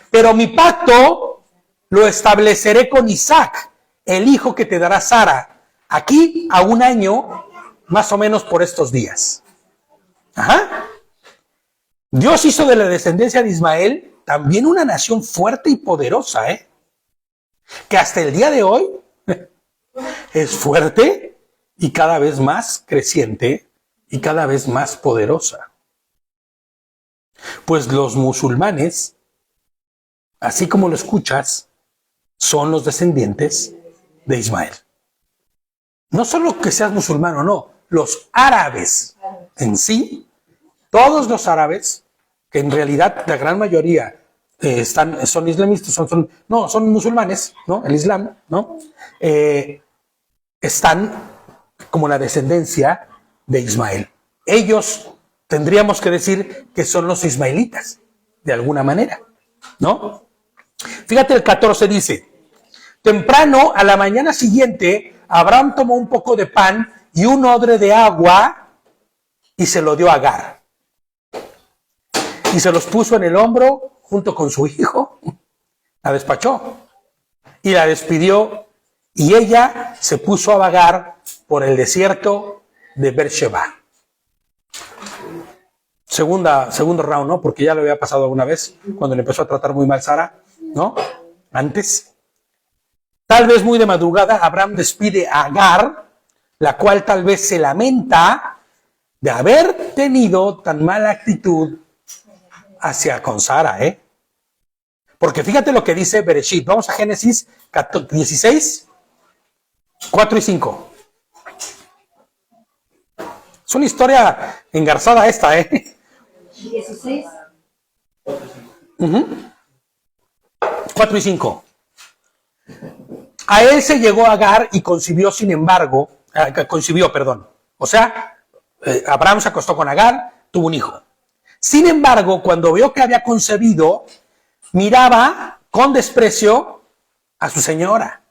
Pero mi pacto lo estableceré con Isaac, el hijo que te dará Sara, aquí a 1 año, más o menos por estos días. Ajá. Dios hizo de la descendencia de Ismael también una nación fuerte y poderosa, que hasta el día de hoy es fuerte y cada vez más creciente y cada vez más poderosa. Pues los musulmanes, así como lo escuchas, son los descendientes de Ismael. No solo que seas musulmán o no, los árabes en sí, todos los árabes, que en realidad la gran mayoría son islamistas, son musulmanes, ¿no? El Islam, ¿no? Están como la descendencia de Ismael. Ellos tendríamos que decir que son los ismaelitas, de alguna manera, ¿no? Fíjate, el 14 dice, temprano a la mañana siguiente, Abraham tomó un poco de pan y un odre de agua y se lo dio a Agar. Y se los puso en el hombro junto con su hijo. La despachó y la despidió y ella se puso a vagar por el desierto de Beersheba. Segundo round, ¿no? Porque ya lo había pasado alguna vez cuando le empezó a tratar muy mal Sara, ¿no? Antes. Tal vez muy de madrugada, Abraham despide a Agar, la cual tal vez se lamenta de haber tenido tan mala actitud hacia con Sara, Porque fíjate lo que dice Bereshit. Vamos a Génesis 16, 4 y 5. Es una historia engarzada esta, 16. 4 y 5. A él se llegó Agar y concibió, O sea, Abraham se acostó con Agar, tuvo un hijo. Sin embargo, cuando vio que había concebido, miraba con desprecio a su señora.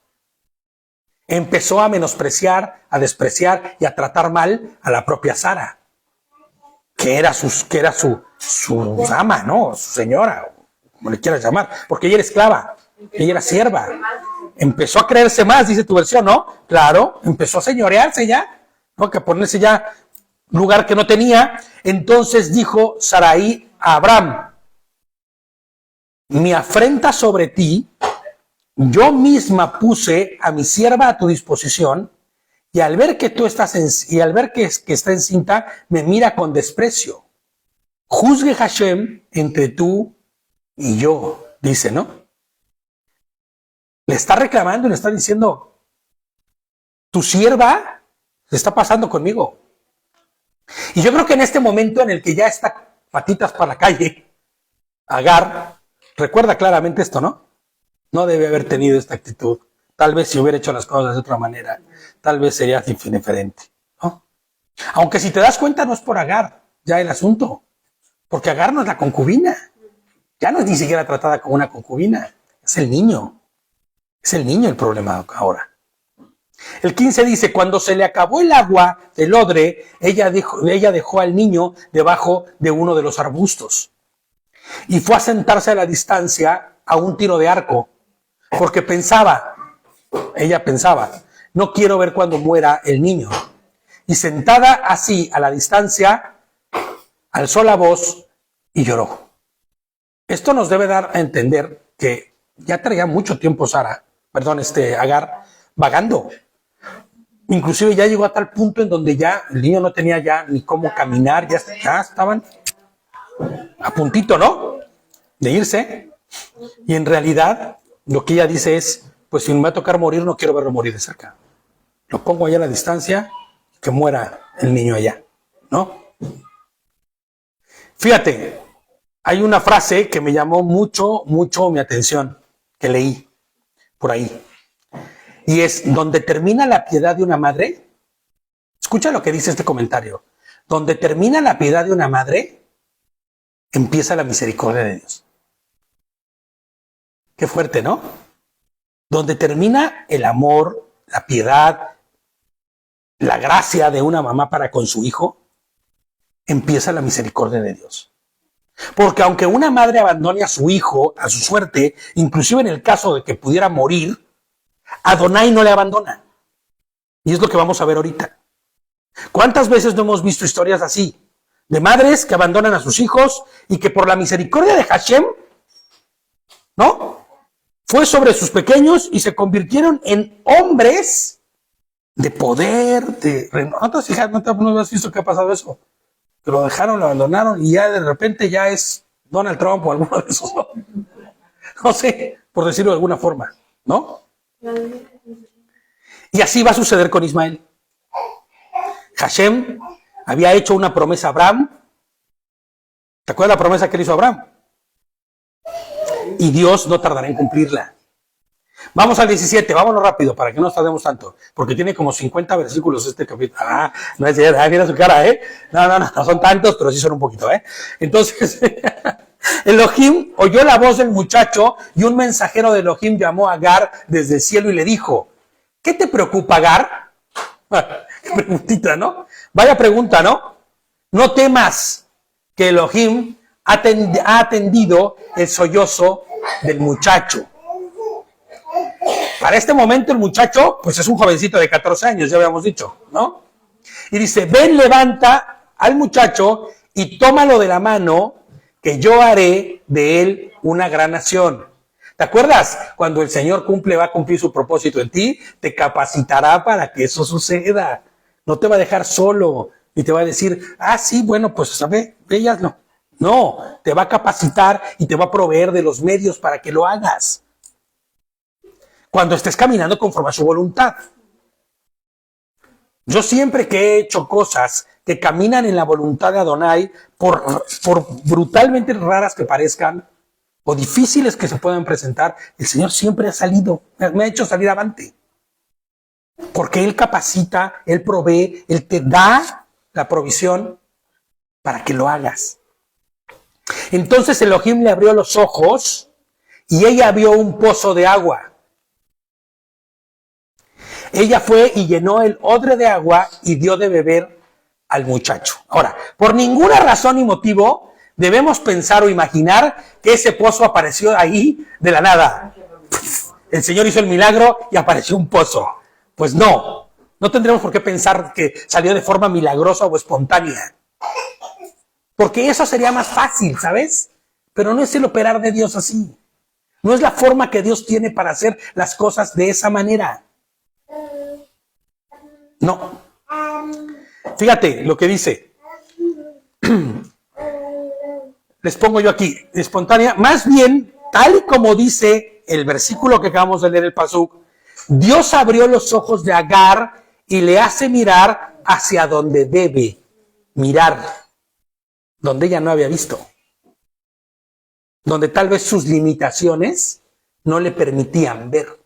Empezó a menospreciar, a despreciar y a tratar mal a la propia Sara, que era su ama, ¿no? Su señora, como le quieras llamar, porque ella era esclava, ella era sierva. Empezó a creerse más, dice tu versión, ¿no? Claro, empezó a señorearse ya, ¿no? Que a ponerse ya lugar que no tenía. Entonces dijo Sarai a Abraham, mi afrenta sobre ti, yo misma puse a mi sierva a tu disposición, y al ver que tú estás que está encinta, me mira con desprecio. Juzgue Hashem entre tú y yo, dice, ¿no? Le está reclamando y le está diciendo, tu sierva se está pasando conmigo. Y yo creo que en este momento en el que ya está patitas para la calle, Agar recuerda claramente esto, ¿no? No debe haber tenido esta actitud. Tal vez si hubiera hecho las cosas de otra manera, tal vez sería diferente, ¿no? Aunque si te das cuenta no es por Agar, ya el asunto. Porque Agar no es la concubina. Ya no es ni siquiera tratada como una concubina. Es el niño. Es el niño el problema ahora. El 15 dice, cuando se le acabó el agua del odre, ella dejó al niño debajo de uno de los arbustos. Y fue a sentarse a la distancia a un tiro de arco. Porque ella pensaba, no quiero ver cuando muera el niño. Y sentada así a la distancia, alzó la voz y lloró. Esto nos debe dar a entender que ya traía mucho tiempo Agar, vagando. Inclusive ya llegó a tal punto en donde ya el niño no tenía ya ni cómo caminar, ya estaban a puntito, ¿no? De irse. Y en realidad, lo que ella dice es, pues si me va a tocar morir, no quiero verlo morir de cerca. Lo pongo allá a la distancia, que muera el niño allá, ¿no? Fíjate, hay una frase que me llamó mucho mi atención, que leí por ahí. Y es, donde termina la piedad de una madre, escucha lo que dice este comentario, donde termina la piedad de una madre, empieza la misericordia de Dios. Qué fuerte, ¿no? Donde termina el amor, la piedad, la gracia de una mamá para con su hijo, empieza la misericordia de Dios. Porque aunque una madre abandone a su hijo, a su suerte, inclusive en el caso de que pudiera morir, Adonai no le abandona. Y es lo que vamos a ver ahorita. ¿Cuántas veces no hemos visto historias así? De madres que abandonan a sus hijos y que por la misericordia de Hashem, ¿no? Fue sobre sus pequeños y se convirtieron en hombres de poder, ¿No has visto que ha pasado eso? Que lo dejaron, lo abandonaron y ya de repente ya es Donald Trump o alguno de esos. No sé, por decirlo de alguna forma, ¿no? Y así va a suceder con Ismael. Hashem había hecho una promesa a Abraham. ¿Te acuerdas la promesa que le hizo a Abraham? Y Dios no tardará en cumplirla. Vamos al 17, vámonos rápido para que no nos tardemos tanto, porque tiene como 50 versículos este capítulo. No es cierto, mira su cara, No son tantos, pero sí son un poquito, Entonces, Elohim oyó la voz del muchacho y un mensajero de Elohim llamó a Agar desde el cielo y le dijo, ¿qué te preocupa, Agar? Qué preguntita, ¿no? Vaya pregunta, ¿no? No temas que Elohim ha atendido el sollozo del muchacho. Para este momento el muchacho, pues es un jovencito de 14 años, ya habíamos dicho, ¿no? Y dice, ven, levanta al muchacho y tómalo de la mano, que yo haré de él una gran nación. ¿Te acuerdas? Cuando el Señor va a cumplir su propósito en ti, te capacitará para que eso suceda. No te va a dejar solo, ni te va a decir, sí, bueno, pues, ¿sabes? Ve y hazlo. No, te va a capacitar y te va a proveer de los medios para que lo hagas. Cuando estés caminando conforme a su voluntad. Yo siempre que he hecho cosas que caminan en la voluntad de Adonai, por brutalmente raras que parezcan, o difíciles que se puedan presentar, el Señor siempre me ha hecho salir avante. Porque Él capacita, Él provee, Él te da la provisión para que lo hagas. Entonces Elohim le abrió los ojos y ella vio un pozo de agua. Ella fue y llenó el odre de agua y dio de beber al muchacho. Ahora, por ninguna razón ni motivo debemos pensar o imaginar que ese pozo apareció ahí de la nada. El Señor hizo el milagro y apareció un pozo. Pues no tendremos por qué pensar que salió de forma milagrosa o espontánea. Porque eso sería más fácil, ¿sabes? Pero no es el operar de Dios así. No es la forma que Dios tiene para hacer las cosas de esa manera. No. Fíjate lo que dice. Les pongo yo aquí, espontánea. Más bien, tal y como dice el versículo que acabamos de leer, el pasuk, Dios abrió los ojos de Agar y le hace mirar hacia donde debe mirar, donde ella no había visto, donde tal vez sus limitaciones no le permitían ver,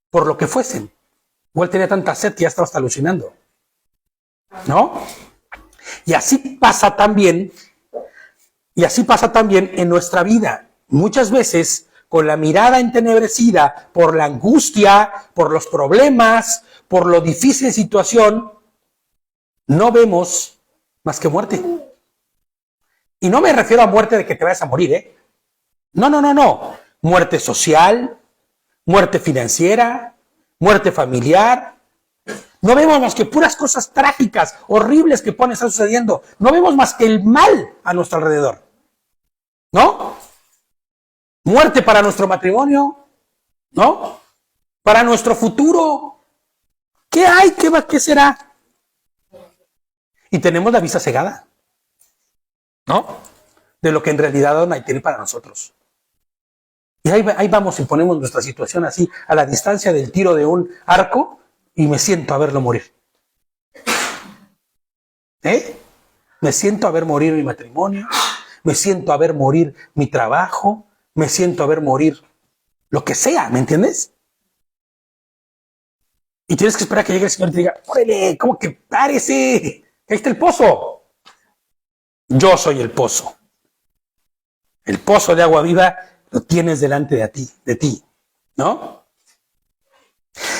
por lo que fuesen. Igual tenía tanta sed que ya estaba hasta alucinando, ¿no? Y así pasa también en nuestra vida. Muchas veces, con la mirada entenebrecida por la angustia, por los problemas, por lo difícil de situación, no vemos más que muerte. Y no me refiero a muerte de que te vayas a morir, No. Muerte social, muerte financiera, muerte familiar. No vemos más que puras cosas trágicas, horribles que están sucediendo. No vemos más que el mal a nuestro alrededor, ¿no? Muerte para nuestro matrimonio, ¿no? Para nuestro futuro. ¿Qué hay? ¿Qué será? Y tenemos la vista cegada, ¿no? de lo que en realidad Adonai tiene para nosotros. Y ahí vamos y ponemos nuestra situación así, a la distancia del tiro de un arco, y me siento a verlo morir. Me siento a ver morir mi matrimonio, me siento a ver morir mi trabajo, me siento a ver morir lo que sea, ¿me entiendes? Y tienes que esperar a que llegue el Señor y te diga, órale, ¿cómo que párese? Ahí está el pozo. Yo soy el pozo. El pozo de agua viva lo tienes delante de ti, ¿no?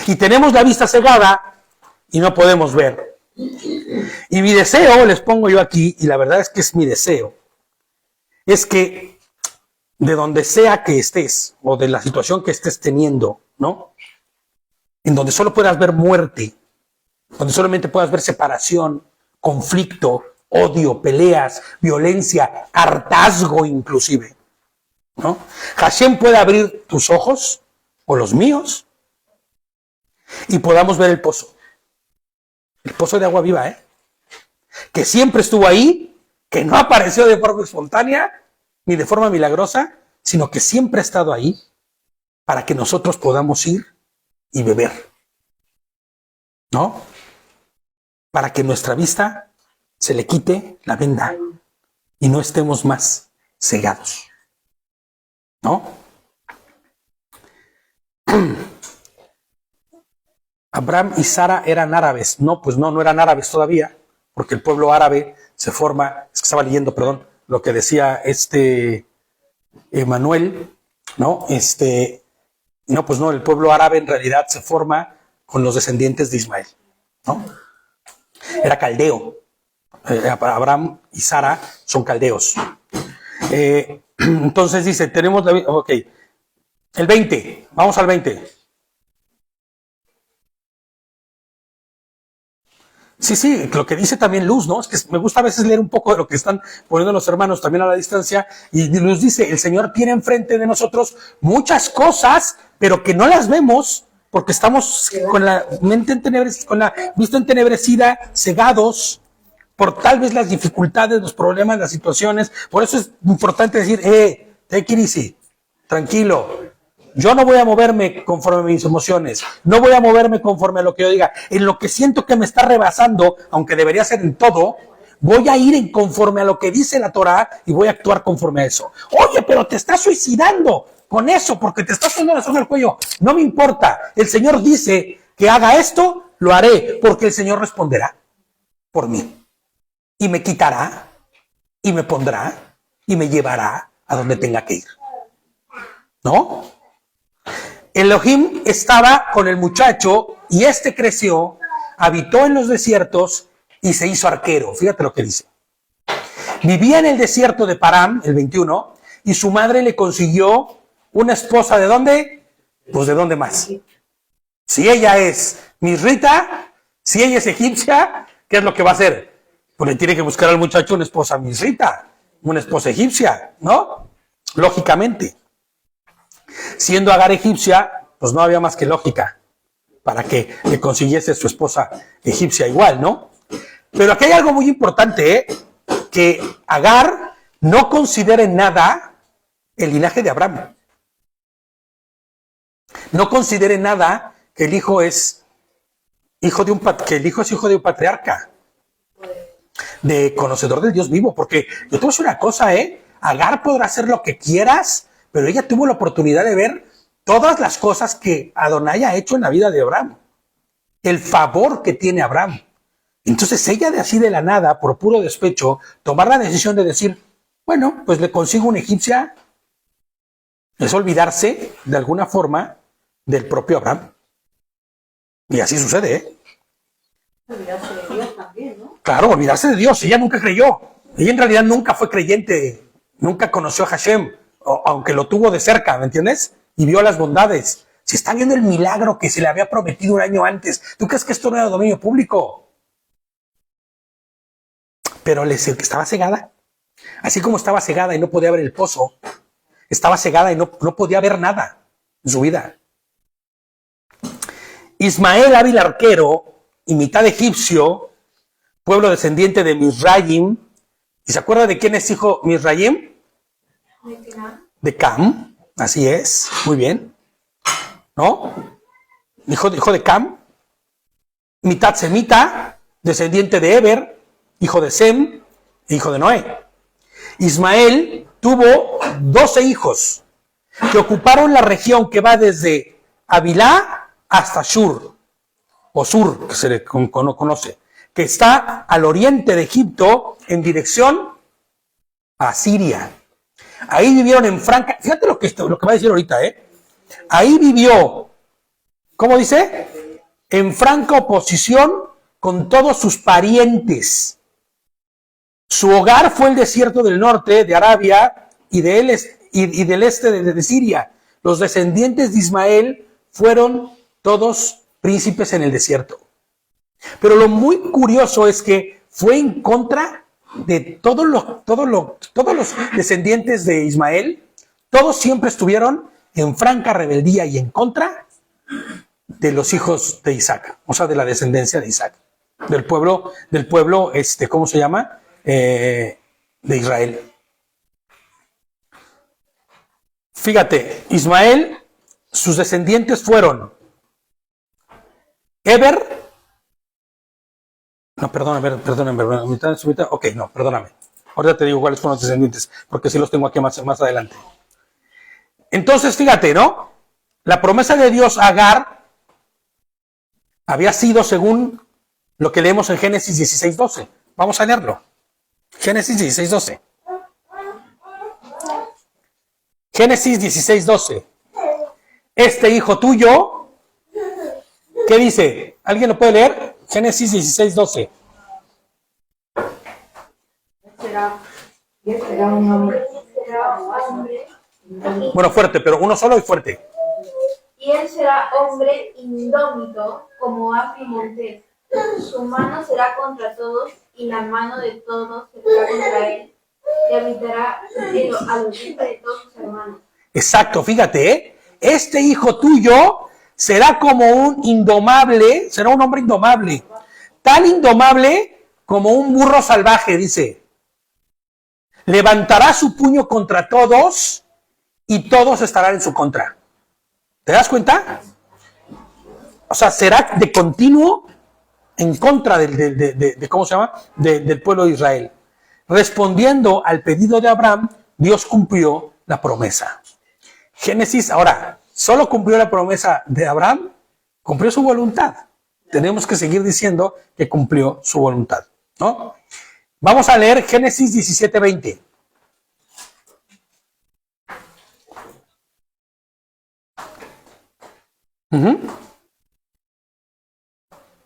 Y tenemos la vista cegada y no podemos ver. Y mi deseo, les pongo yo aquí, y la verdad es que es mi deseo, es que de donde sea que estés, o de la situación que estés teniendo, ¿no? En donde solo puedas ver muerte, donde solamente puedas ver separación, conflicto, odio, peleas, violencia, hartazgo inclusive, ¿no? Hashem puede abrir tus ojos, o los míos, y podamos ver el pozo de agua viva, que siempre estuvo ahí, que no apareció de forma espontánea, ni de forma milagrosa, sino que siempre ha estado ahí, para que nosotros podamos ir y beber, ¿no? Para que nuestra vista se le quite la venda y no estemos más cegados, ¿no? Abraham y Sara eran árabes. No, pues no eran árabes todavía, porque el pueblo árabe se forma, es que estaba leyendo, perdón, lo que decía Manuel, ¿no? No, pues no, el pueblo árabe en realidad se forma con los descendientes de Ismael, ¿no? Era caldeo. Abraham y Sara son caldeos. Entonces dice, tenemos ok, el 20, vamos al 20. Sí, lo que dice también Luz, ¿no? Es que me gusta a veces leer un poco de lo que están poniendo los hermanos también a la distancia, y Luz dice, el Señor tiene enfrente de nosotros muchas cosas, pero que no las vemos, porque estamos con la mente entenebrecida, con la vista entenebrecida, cegados, por tal vez las dificultades, los problemas, las situaciones. Por eso es importante decir, take it easy, tranquilo. Yo no voy a moverme conforme a mis emociones, no voy a moverme conforme a lo que yo diga. En lo que siento que me está rebasando, aunque debería ser en todo, voy a ir en conforme a lo que dice la Torah y voy a actuar conforme a eso. Oye, pero te estás suicidando con eso porque te estás poniendo la soga al cuello. No me importa. El Señor dice que haga esto, lo haré, porque el Señor responderá por mí. Y me quitará, y me pondrá, y me llevará a donde tenga que ir. ¿No? Elohim estaba con el muchacho y creció, habitó en los desiertos y se hizo arquero. Fíjate lo que dice. Vivía en el desierto de Param, el 21, y su madre le consiguió una esposa. ¿De dónde? Pues ¿de dónde más? Si ella es misrita, si ella es egipcia, ¿qué es lo que va a hacer? Pues le tiene que buscar al muchacho una esposa misrita, una esposa egipcia, ¿no? Lógicamente. Siendo Agar egipcia, pues no había más que lógica para que le consiguiese su esposa egipcia igual, ¿no? Pero aquí hay algo muy importante, que Agar no considera en nada el linaje de Abraham. No considera en nada que el hijo es hijo de un patriarca, de conocedor del Dios vivo, porque yo te voy a decir una cosa, Agar podrá hacer lo que quieras, pero ella tuvo la oportunidad de ver todas las cosas que Adonai ha hecho en la vida de Abraham. El favor que tiene Abraham. Entonces ella de así de la nada, por puro despecho, tomar la decisión de decir, bueno, pues le consigo una egipcia, es olvidarse de alguna forma del propio Abraham. Y así sucede, Olvidarse de Dios también, ¿no? Claro, olvidarse de Dios. Ella nunca creyó. Ella en realidad nunca fue creyente. Nunca conoció a Hashem, aunque lo tuvo de cerca, ¿me entiendes? Y vio las bondades. Si está viendo el milagro que se le había prometido un año antes, ¿tú crees que esto no era dominio público? Pero estaba cegada. Así como estaba cegada y no podía ver el pozo, estaba cegada y no podía ver nada en su vida. Ismael, hábil arquero y mitad egipcio, pueblo descendiente de Misraim. ¿Y se acuerda de quién es hijo Misraim? De Cam, así es, muy bien. ¿No? Hijo de Cam, mitad semita, descendiente de Eber, hijo de Sem, hijo de Noé. Ismael tuvo 12 hijos que ocuparon la región que va desde Havilá hasta Shur, o Sur, que se le conoce, que está al oriente de Egipto en dirección a Siria. Ahí vivieron en franca, fíjate lo que va a decir ahorita, ahí vivió, ¿cómo dice? En franca oposición con todos sus parientes. Su hogar fue el desierto del norte de Arabia y del este de Siria. Los descendientes de Ismael fueron todos príncipes en el desierto. Pero lo muy curioso es que fue en contra de todos los descendientes de Ismael. Todos siempre estuvieron en franca rebeldía y en contra de los hijos de Isaac, o sea, de la descendencia de Isaac, del pueblo, ¿cómo se llama? De Israel. Fíjate, Ismael, sus descendientes fueron Eber. No, perdóname. Ok, no, perdóname. Ahorita te digo cuáles fueron los descendientes, porque sí los tengo aquí más adelante. Entonces, fíjate, ¿no? La promesa de Dios a Agar había sido según lo que leemos en Génesis 16:12. Vamos a leerlo. Génesis 16:12. Génesis 16:12. Este hijo tuyo, ¿qué dice? ¿Alguien lo puede leer? Génesis 16:12. Será un hombre. Bueno, fuerte, pero uno solo y fuerte. Y él será hombre indómito como Afimontes. Su mano será contra todos y la mano de todos será contra él. Y habitará a los hijos de todos sus hermanos. Exacto, fíjate, este hijo tuyo será como un indomable, será un hombre indomable, tan indomable como un burro salvaje, dice. Levantará su puño contra todos y todos estarán en su contra. ¿Te das cuenta? O sea, será de continuo en contra ¿cómo se llama? Del pueblo de Israel. Respondiendo al pedido de Abraham, Dios cumplió la promesa. Génesis, ahora, solo cumplió la promesa de Abraham, cumplió su voluntad. Tenemos que seguir diciendo que cumplió su voluntad, ¿no? Vamos a leer Génesis 17:20.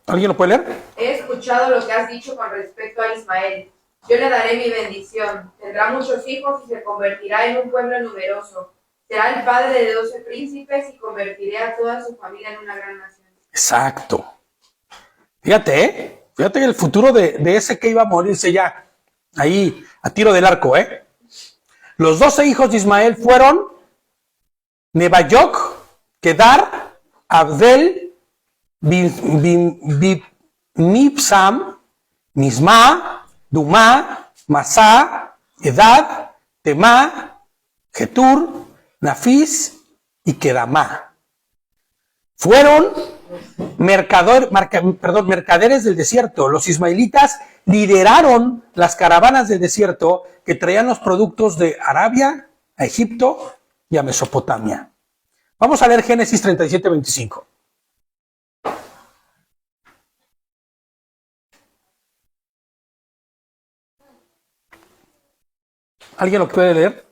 ¿Alguien lo puede leer? He escuchado lo que has dicho con respecto a Ismael. Yo le daré mi bendición. Tendrá muchos hijos y se convertirá en un pueblo numeroso. Será el padre de 12 príncipes y convertiré a toda su familia en una gran nación. Exacto. Fíjate, fíjate el futuro de ese que iba a morirse ya, ahí a tiro del arco, Los 12 hijos de Ismael fueron Nebayoc, Kedar, Abdel, Mibsam, Misma, Dumá, Masá, Edad, Temá, Getur, Nafis y Kedamá. Fueron mercaderes del desierto. Los ismaelitas lideraron las caravanas del desierto que traían los productos de Arabia a Egipto y a Mesopotamia. Vamos a leer Génesis 37:25. ¿Alguien lo puede leer?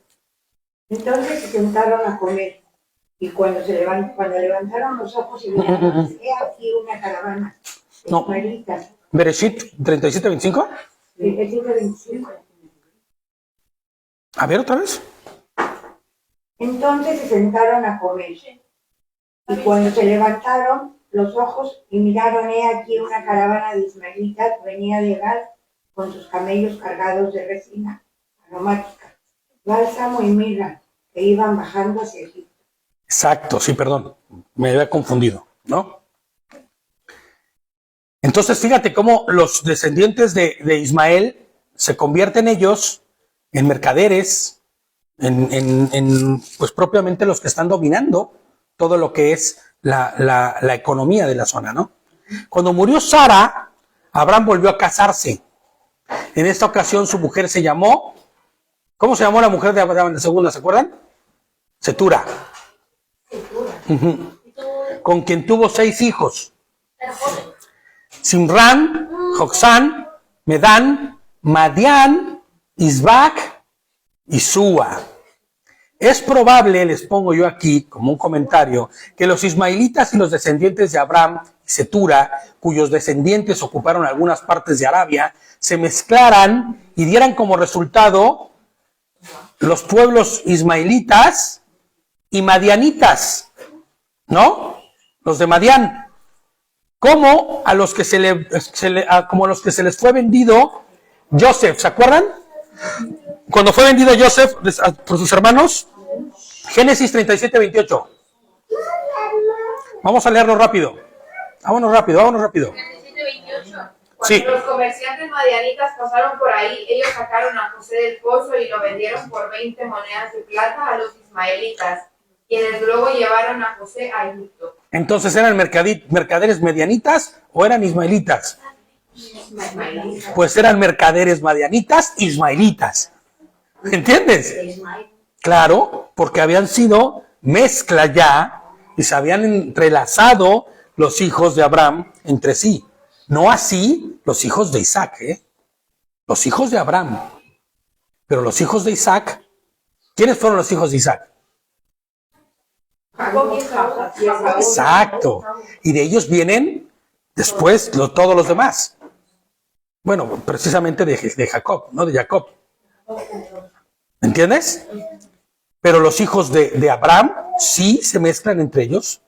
Entonces se sentaron a comer, y cuando levantaron los ojos y miraron, he aquí una caravana de No. ismaelitas. Bereshit 37:25. 25. A ver otra vez. Entonces se sentaron a comer, y cuando se levantaron los ojos y miraron, he aquí una caravana de ismaelitas venía de Gad con sus camellos cargados de resina aromática, bálsamo y mirra, que iban bajando hacia Egipto. Exacto, sí, perdón, me había confundido, ¿no? Entonces, fíjate cómo los descendientes de Ismael se convierten ellos en mercaderes pues propiamente los que están dominando todo lo que es la economía de la zona, ¿no? Cuando murió Sara, Abraham volvió a casarse. En esta ocasión su mujer se llamó, ¿cómo se llamó la mujer de Abraham en la segunda? ¿Se acuerdan? Setura. Uh-huh. Con quien tuvo 6 hijos. Simrán, Joksán, Medán, Madián, Isbac y Súa. Es probable, les pongo yo aquí como un comentario, que los ismaelitas y los descendientes de Abraham y Setura, cuyos descendientes ocuparon algunas partes de Arabia, se mezclaran y dieran como resultado los pueblos ismaelitas y madianitas, ¿no? Los de Madián, como a los que como a los que se les fue vendido Joseph, ¿se acuerdan? Cuando fue vendido Joseph por sus hermanos, Génesis 37:28. Vamos a leerlo rápido. Vámonos rápido. 37:28. Sí. Cuando los comerciantes madianitas pasaron por ahí, ellos sacaron a José del pozo y lo vendieron por 20 monedas de plata a los ismaelitas, quienes luego llevaron a José a Egipto. Entonces, ¿eran mercaderes medianitas o eran ismaelitas? Pues eran mercaderes madianitas, ismaelitas. ¿Entiendes? Claro, porque habían sido mezcla ya y se habían entrelazado los hijos de Abraham entre sí. No así los hijos de Isaac, los hijos de Abraham. Pero los hijos de Isaac, ¿quiénes fueron los hijos de Isaac? Exacto. Y de ellos vienen después todos los demás. Bueno, precisamente de Jacob, no de Jacob. ¿Entiendes? Pero los hijos de Abraham sí se mezclan entre ellos.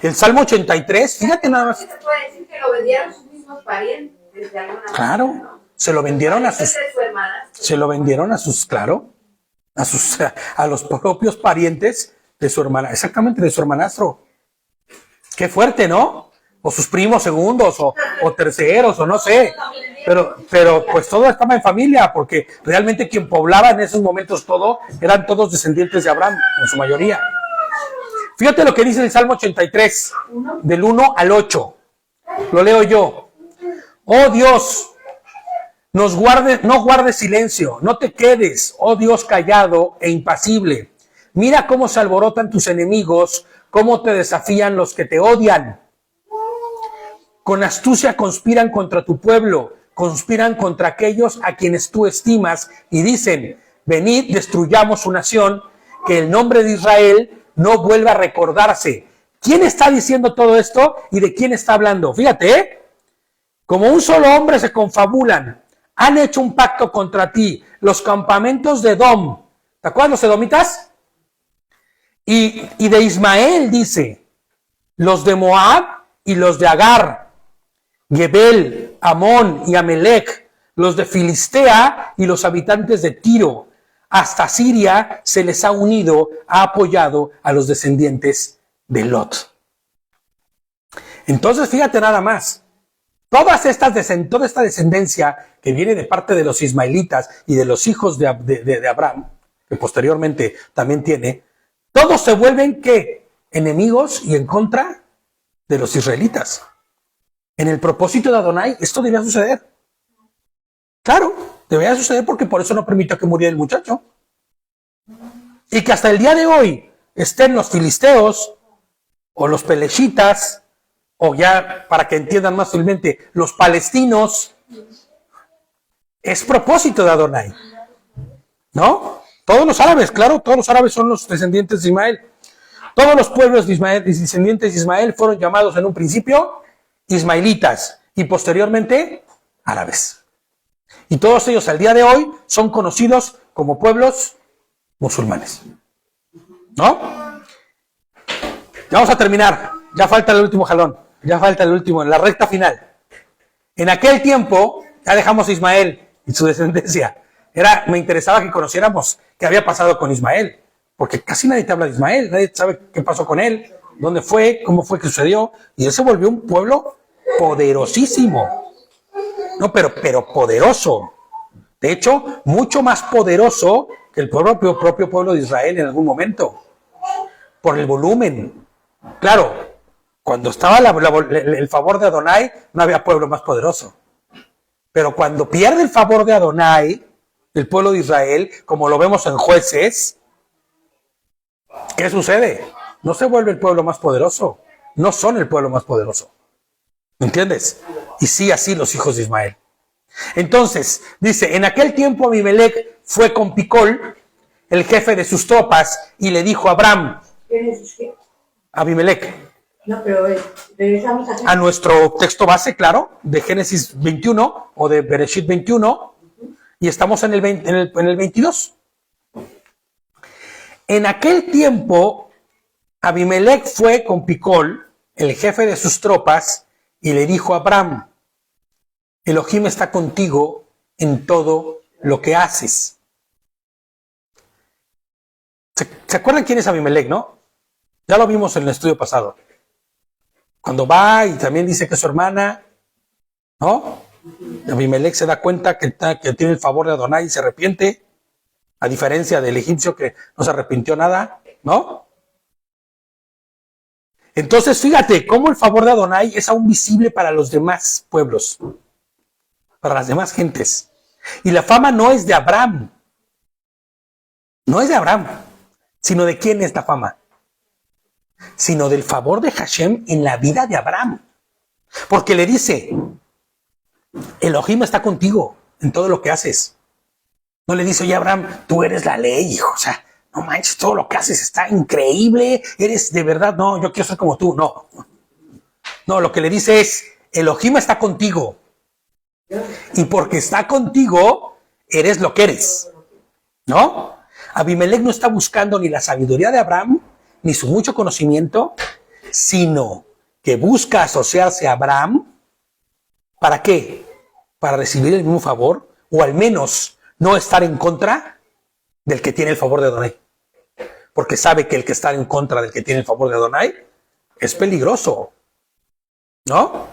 El Salmo 83, fíjate nada más. ¿Se puede decir que lo vendieron sus mismos parientes de alguna manera? Claro, se lo vendieron a sus... Se lo vendieron a sus, claro, a los propios parientes de su hermana, exactamente, de su hermanastro. Qué fuerte, ¿no? O sus primos segundos, o terceros, o no sé. Pero pues todo estaba en familia, porque realmente quien poblaba en esos momentos todo, eran todos descendientes de Abraham, en su mayoría. Fíjate lo que dice el Salmo 83, del 1 al 8. Lo leo yo. Oh Dios, no guardes silencio, no te quedes, oh Dios callado e impasible. Mira cómo se alborotan tus enemigos, cómo te desafían los que te odian. Con astucia conspiran contra tu pueblo, conspiran contra aquellos a quienes tú estimas y dicen, venid, destruyamos su nación, que el nombre de Israel no vuelva a recordarse. ¿Quién está diciendo todo esto y de quién está hablando? Fíjate, como un solo hombre se confabulan, han hecho un pacto contra ti, los campamentos de Edom. ¿Te acuerdas los edomitas? Y de Ismael dice, los de Moab y los de Agar, Gebel, Amón y Amelec, los de Filistea y los habitantes de Tiro. Hasta Siria se les ha unido, ha apoyado a los descendientes de Lot. Entonces, fíjate nada más. Toda esta descendencia que viene de parte de los ismaelitas y de los hijos de Abraham, que posteriormente también tiene, todos se vuelven, ¿qué? Enemigos y en contra de los israelitas. En el propósito de Adonai, esto debía suceder. Claro, debía suceder porque por eso no permitió que muriera el muchacho. Y que hasta el día de hoy estén los filisteos o los pelechitas, o ya para que entiendan más fácilmente, los palestinos, es propósito de Adonai. ¿No? Todos los árabes, claro, todos los árabes son los descendientes de Ismael. Todos los pueblos de Ismael, descendientes de Ismael, fueron llamados en un principio ismaelitas y posteriormente árabes. Y todos ellos al día de hoy son conocidos como pueblos musulmanes. ¿No? Ya vamos a terminar. Ya falta el último jalón. Ya falta el último, en la recta final. En aquel tiempo, ya dejamos a Ismael y su descendencia. Me interesaba que conociéramos qué había pasado con Ismael. Porque casi nadie te habla de Ismael. Nadie sabe qué pasó con él, dónde fue, cómo fue que sucedió. Y él se volvió un pueblo poderosísimo. No, pero poderoso. De hecho, mucho más poderoso que el propio pueblo de Israel en algún momento, por el volumen. Claro, cuando estaba el favor de Adonai, no había pueblo más poderoso. Pero cuando pierde el favor de Adonai, el pueblo de Israel, como lo vemos en Jueces, ¿qué sucede? No se vuelve el pueblo más poderoso. No son el pueblo más poderoso. ¿Me entiendes? Y sí, así los hijos de Ismael. Entonces, dice, en aquel tiempo Abimelech fue con Picol, el jefe de sus tropas, y le dijo a Abraham, Abimelech, No, pero regresamos a nuestro texto base, claro, de Génesis 21 o de Bereshit 21, y estamos en el 22. En aquel tiempo, Abimelech fue con Picol, el jefe de sus tropas, y le dijo a Abraham, Elohim está contigo en todo lo que haces. ¿Se acuerdan quién es Abimelech, no? Ya lo vimos en el estudio pasado. Cuando va y también dice que es su hermana, ¿no? Abimelech se da cuenta que tiene el favor de Adonai y se arrepiente, a diferencia del egipcio que no se arrepintió nada, ¿no? Entonces, fíjate cómo el favor de Adonai es aún visible para los demás pueblos, para las demás gentes. Y la fama no es de Abraham, no es de Abraham, sino de quién es la fama, sino del favor de Hashem en la vida de Abraham. Porque le dice, Elohim está contigo en todo lo que haces. No le dice, oye Abraham, tú eres la ley, hijo, o sea, no manches, todo lo que haces está increíble, eres de verdad, no, yo quiero ser como tú, no. No, lo que le dice es, Elohim está contigo. Y porque está contigo, eres lo que eres, ¿no? Abimelech no está buscando ni la sabiduría de Abraham, ni su mucho conocimiento, sino que busca asociarse a Abraham. ¿Para qué? Para recibir el mismo favor, o al menos no estar en contra del que tiene el favor de Adonai. Porque sabe que el que está en contra del que tiene el favor de Adonai es peligroso, ¿no?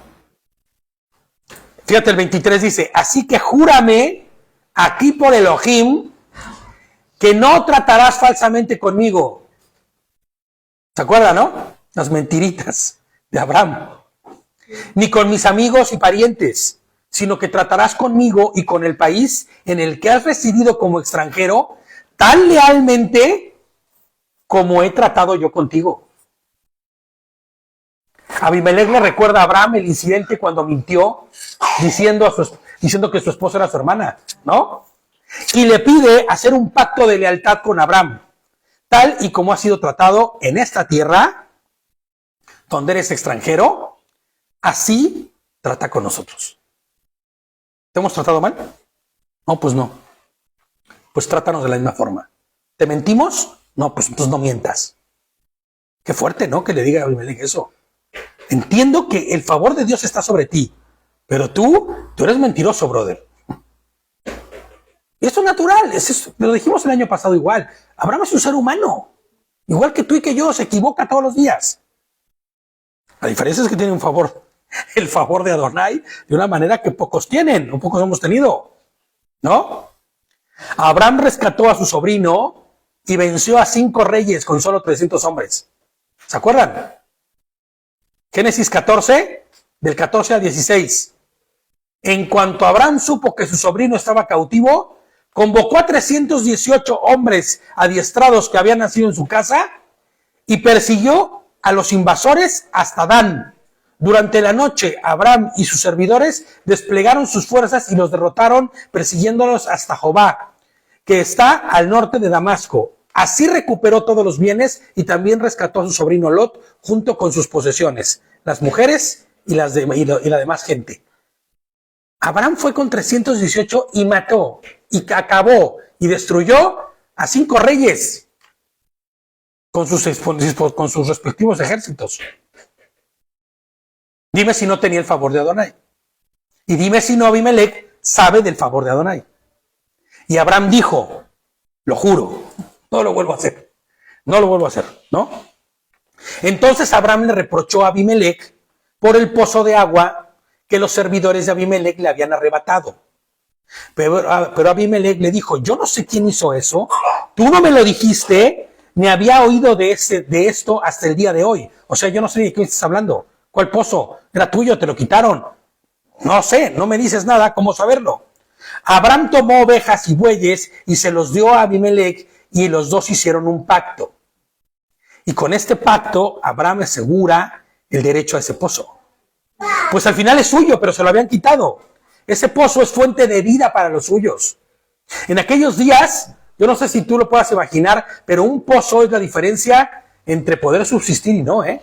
Fíjate, el 23 dice, así que júrame aquí por Elohim que no tratarás falsamente conmigo. ¿Se acuerdan, no? Las mentiritas de Abraham. Ni con mis amigos y parientes, sino que tratarás conmigo y con el país en el que has residido como extranjero tan lealmente como he tratado yo contigo. Abimelech le recuerda a Abraham el incidente cuando mintió diciendo que su esposa era su hermana, ¿no? Y le pide hacer un pacto de lealtad con Abraham, tal y como ha sido tratado en esta tierra, donde eres extranjero, así trata con nosotros. ¿Te hemos tratado mal? No, pues no. Pues trátanos de la misma forma. ¿Te mentimos? No, pues entonces no mientas. Qué fuerte, ¿no? Que le diga a Abimelech eso. Entiendo que el favor de Dios está sobre ti, pero tú eres mentiroso, brother. Y esto es natural, lo dijimos el año pasado igual. Abraham es un ser humano, igual que tú y que yo, se equivoca todos los días. La diferencia es que tiene el favor de Adonai de una manera que pocos tienen, o pocos hemos tenido, ¿no? Abraham rescató a su sobrino y venció a 5 reyes con solo 300 hombres. ¿Se acuerdan? Génesis 14, del 14 al 16. En cuanto Abraham supo que su sobrino estaba cautivo, convocó a 318 hombres adiestrados que habían nacido en su casa y persiguió a los invasores hasta Dan. Durante la noche, Abraham y sus servidores desplegaron sus fuerzas y los derrotaron, persiguiéndolos hasta Jobá, que está al norte de Damasco. Así recuperó todos los bienes y también rescató a su sobrino Lot junto con sus posesiones, las mujeres y la demás gente. Abraham fue con 318 y mató, y acabó, y destruyó a 5 reyes con sus respectivos ejércitos. Dime si no tenía el favor de Adonai. Y dime si no Abimelech sabe del favor de Adonai. Y Abraham dijo, lo juro, no lo vuelvo a hacer. No lo vuelvo a hacer, ¿no? Entonces Abraham le reprochó a Abimelech por el pozo de agua que los servidores de Abimelech le habían arrebatado. Pero Abimelech le dijo, yo no sé quién hizo eso, tú no me lo dijiste, ni había oído de esto hasta el día de hoy. O sea, yo no sé de qué estás hablando. ¿Cuál pozo? Era tuyo, te lo quitaron. No sé, no me dices nada, ¿cómo saberlo? Abraham tomó ovejas y bueyes y se los dio a Abimelech y los dos hicieron un pacto. Y con este pacto, Abraham asegura el derecho a ese pozo. Pues al final es suyo, pero se lo habían quitado. Ese pozo es fuente de vida para los suyos. En aquellos días, yo no sé si tú lo puedas imaginar, pero un pozo es la diferencia entre poder subsistir y no, ¿eh?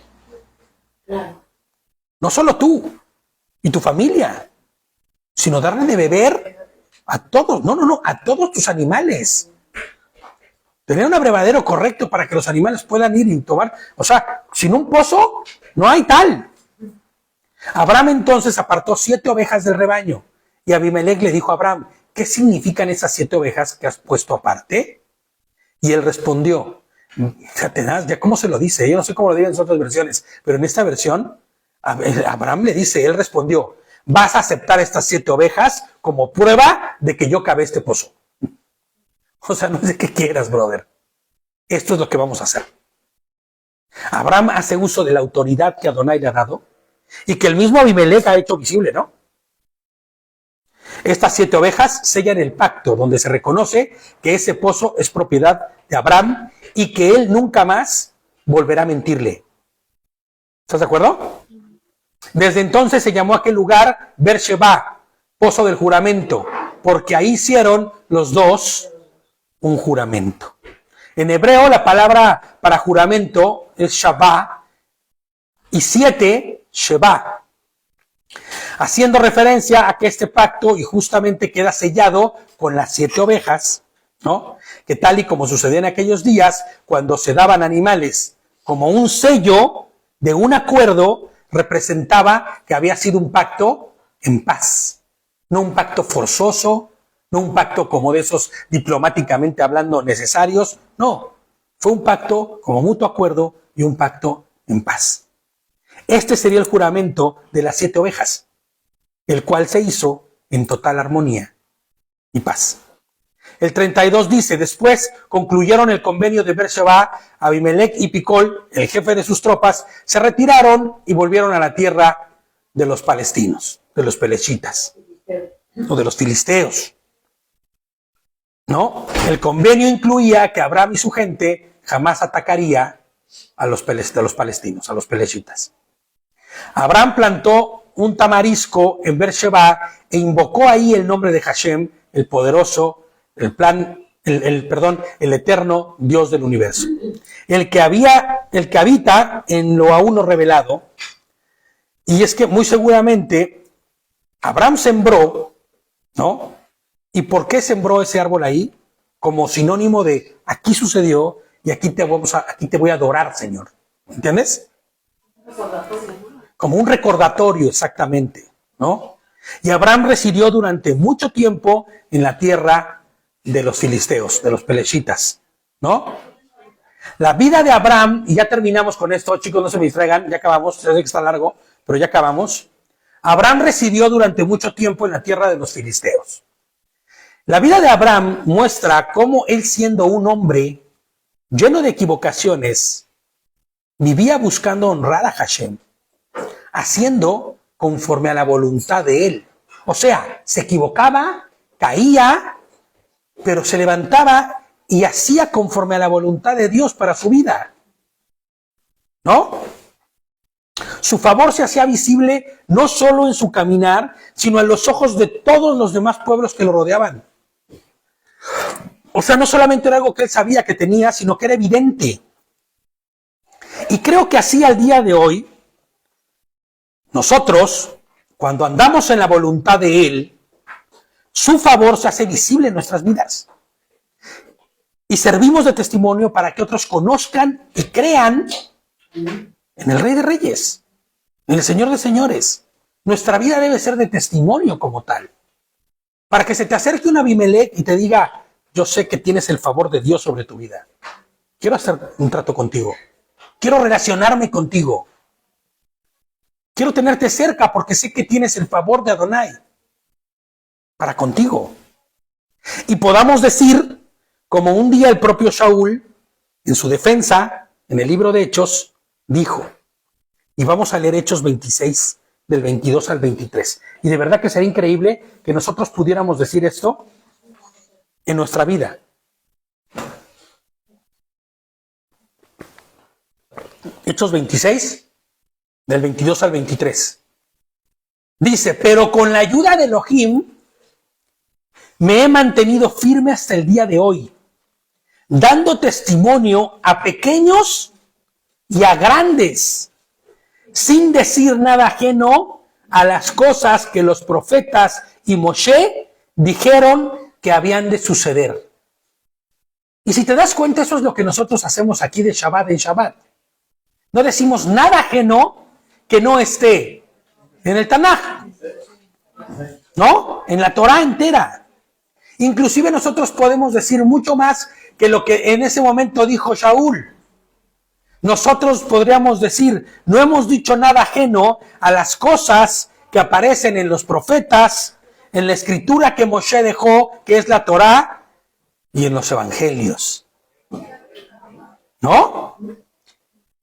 Claro. No solo tú y tu familia, sino darle de beber a todos, a todos tus animales. Tener un abrevadero correcto para que los animales puedan ir y tomar. O sea, sin un pozo, no hay tal. Abraham entonces apartó 7 ovejas del rebaño. Y Abimelech le dijo a Abraham, ¿qué significan esas 7 ovejas que has puesto aparte? Y él respondió, ya cómo se lo dice, yo no sé cómo lo digan en otras versiones, pero en esta versión, Abraham le dice, él respondió, vas a aceptar estas 7 ovejas como prueba de que yo cavé este pozo. O sea, no sé qué quieras, brother. Esto es lo que vamos a hacer. Abraham hace uso de la autoridad que Adonai le ha dado y que el mismo Abimelech ha hecho visible, ¿no? Estas 7 ovejas sellan el pacto donde se reconoce que ese pozo es propiedad de Abraham y que él nunca más volverá a mentirle. ¿Estás de acuerdo? Desde entonces se llamó aquel lugar Beersheba, pozo del juramento, porque ahí hicieron los dos un juramento. En hebreo la palabra para juramento es Shabbat y 7, Sheba, haciendo referencia a que este pacto y justamente queda sellado con las 7 ovejas, ¿no? Que tal y como sucedía en aquellos días, cuando se daban animales como un sello de un acuerdo, representaba que había sido un pacto en paz, no un pacto forzoso, no un pacto como de esos diplomáticamente hablando necesarios, no, fue un pacto como mutuo acuerdo y un pacto en paz. Este sería el juramento de las 7 ovejas, el cual se hizo en total armonía y paz. El 32 dice, después concluyeron el convenio de Beersheba, Abimelech y Picol, el jefe de sus tropas, se retiraron y volvieron a la tierra de los palestinos, de los pelechitas, o de los filisteos. ¿No? El convenio incluía que Abraham y su gente jamás atacaría a los palestinos, a los pelechitas. Abraham plantó un tamarisco en Beersheba e invocó ahí el nombre de Hashem, el poderoso, el eterno Dios del universo. El que habita en lo aún no revelado. Y es que muy seguramente Abraham sembró, ¿no? ¿Y por qué sembró ese árbol ahí? Como sinónimo de aquí sucedió y aquí te voy a adorar, Señor. ¿Entiendes? Como un recordatorio, exactamente, ¿no? Y Abraham residió durante mucho tiempo en la tierra de los filisteos, de los pelechitas, ¿no? La vida de Abraham, y ya terminamos con esto, chicos, no se me distraigan, ya acabamos, sé que está largo, pero ya acabamos. Abraham residió durante mucho tiempo en la tierra de los filisteos. La vida de Abraham muestra cómo él, siendo un hombre lleno de equivocaciones, vivía buscando honrar a Hashem, haciendo conforme a la voluntad de él. O sea, se equivocaba, caía, pero se levantaba y hacía conforme a la voluntad de Dios para su vida. ¿No? Su favor se hacía visible no solo en su caminar, sino en los ojos de todos los demás pueblos que lo rodeaban. O sea, no solamente era algo que él sabía que tenía, sino que era evidente. Y creo que así al día de hoy, nosotros, cuando andamos en la voluntad de Él, su favor se hace visible en nuestras vidas. Y servimos de testimonio para que otros conozcan y crean en el Rey de Reyes, en el Señor de Señores. Nuestra vida debe ser de testimonio como tal. Para que se te acerque un Abimelech y te diga, yo sé que tienes el favor de Dios sobre tu vida. Quiero hacer un trato contigo. Quiero relacionarme contigo. Quiero tenerte cerca porque sé que tienes el favor de Adonai. para contigo. Y podamos decir, como un día el propio Saúl, en su defensa, en el libro de Hechos, dijo, y vamos a leer Hechos 26, del 22 al 23. Y de verdad que sería increíble que nosotros pudiéramos decir esto en nuestra vida. Hechos 26, del 22 al 23. Dice, pero con la ayuda de Elohim me he mantenido firme hasta el día de hoy, dando testimonio a pequeños y a grandes, sin decir nada ajeno a las cosas que los profetas y Moshe dijeron que habían de suceder. Y si te das cuenta, eso es lo que nosotros hacemos aquí de Shabbat en Shabbat. No decimos nada ajeno que no esté en el Tanaj, ¿no? En la Torah entera. Inclusive nosotros podemos decir mucho más que lo que en ese momento dijo Saúl. Nosotros podríamos decir, no hemos dicho nada ajeno a las cosas que aparecen en los profetas, en la escritura que Moshe dejó, que es la Torá, y en los evangelios. ¿No?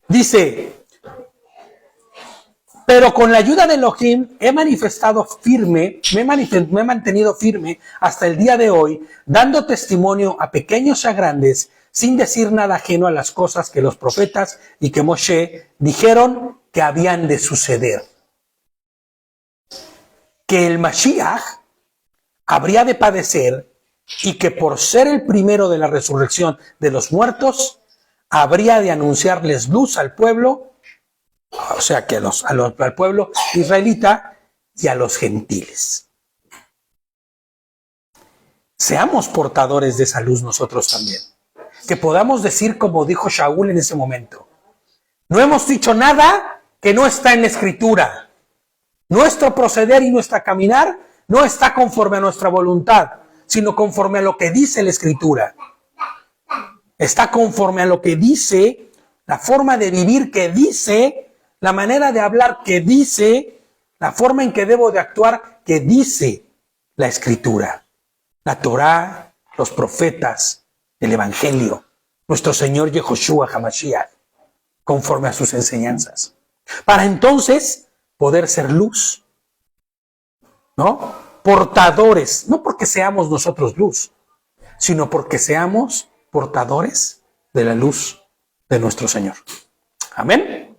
Dice, pero con la ayuda de Elohim me he mantenido firme hasta el día de hoy, dando testimonio a pequeños y a grandes, sin decir nada ajeno a las cosas que los profetas y que Moshe dijeron que habían de suceder. Que el Mashiach habría de padecer y que por ser el primero de la resurrección de los muertos, habría de anunciarles luz al pueblo, o sea que al pueblo israelita y a los gentiles. Seamos portadores de esa luz nosotros también. Que podamos decir como dijo Saúl en ese momento. No hemos dicho nada que no está en la escritura. Nuestro proceder y nuestra caminar no está conforme a nuestra voluntad, sino conforme a lo que dice la escritura. Está conforme a lo que dice, la forma de vivir que dice, la manera de hablar que dice, la forma en que debo de actuar que dice la escritura. La Torá, los profetas, el Evangelio, nuestro Señor Yehoshua HaMashiach, conforme a sus enseñanzas. Para entonces poder ser luz, ¿no? Portadores, no porque seamos nosotros luz, sino porque seamos portadores de la luz de nuestro Señor. Amén.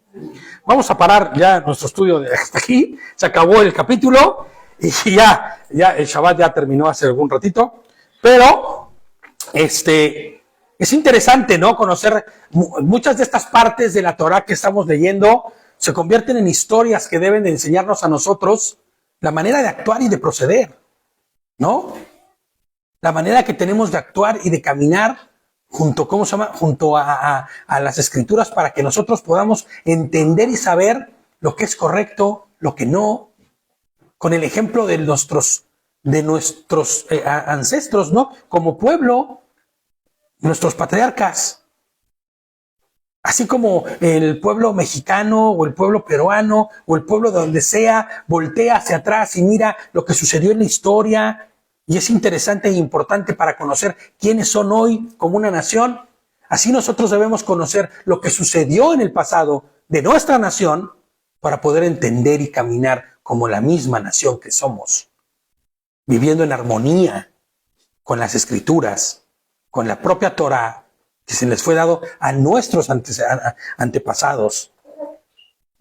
Vamos a parar ya nuestro estudio de hasta aquí. Se acabó el capítulo y ya el Shabbat ya terminó hace algún ratito, pero es interesante, ¿no? Conocer muchas de estas partes de la Torah que estamos leyendo se convierten en historias que deben de enseñarnos a nosotros la manera de actuar y de proceder, ¿no? La manera que tenemos de actuar y de caminar junto a las escrituras para que nosotros podamos entender y saber lo que es correcto, lo que no, con el ejemplo de nuestros ancestros, ¿no? Como pueblo, nuestros patriarcas. Así como el pueblo mexicano o el pueblo peruano o el pueblo de donde sea voltea hacia atrás y mira lo que sucedió en la historia y es interesante e importante para conocer quiénes son hoy como una nación. Así nosotros debemos conocer lo que sucedió en el pasado de nuestra nación para poder entender y caminar como la misma nación que somos, viviendo en armonía con las escrituras, con la propia Torah que se les fue dado a nuestros antepasados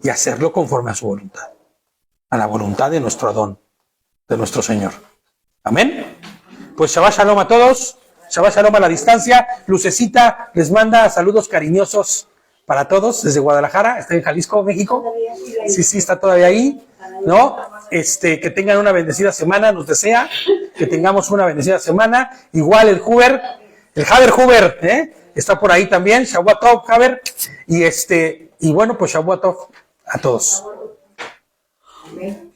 y hacerlo conforme a su voluntad, a la voluntad de nuestro Adón, de nuestro Señor. Amén. Pues Shabbat Shalom a todos, Shabbat Shalom a la distancia. Lucecita les manda saludos cariñosos para todos desde Guadalajara. Está en Jalisco, México. Sí, está todavía ahí, ¿no? Que tengan una bendecida semana, nos desea que tengamos una bendecida semana. Igual el Haber Huber, está por ahí también. Shabbat Tov, Haber. Y bueno, pues Shabbat Tov a todos. Amén.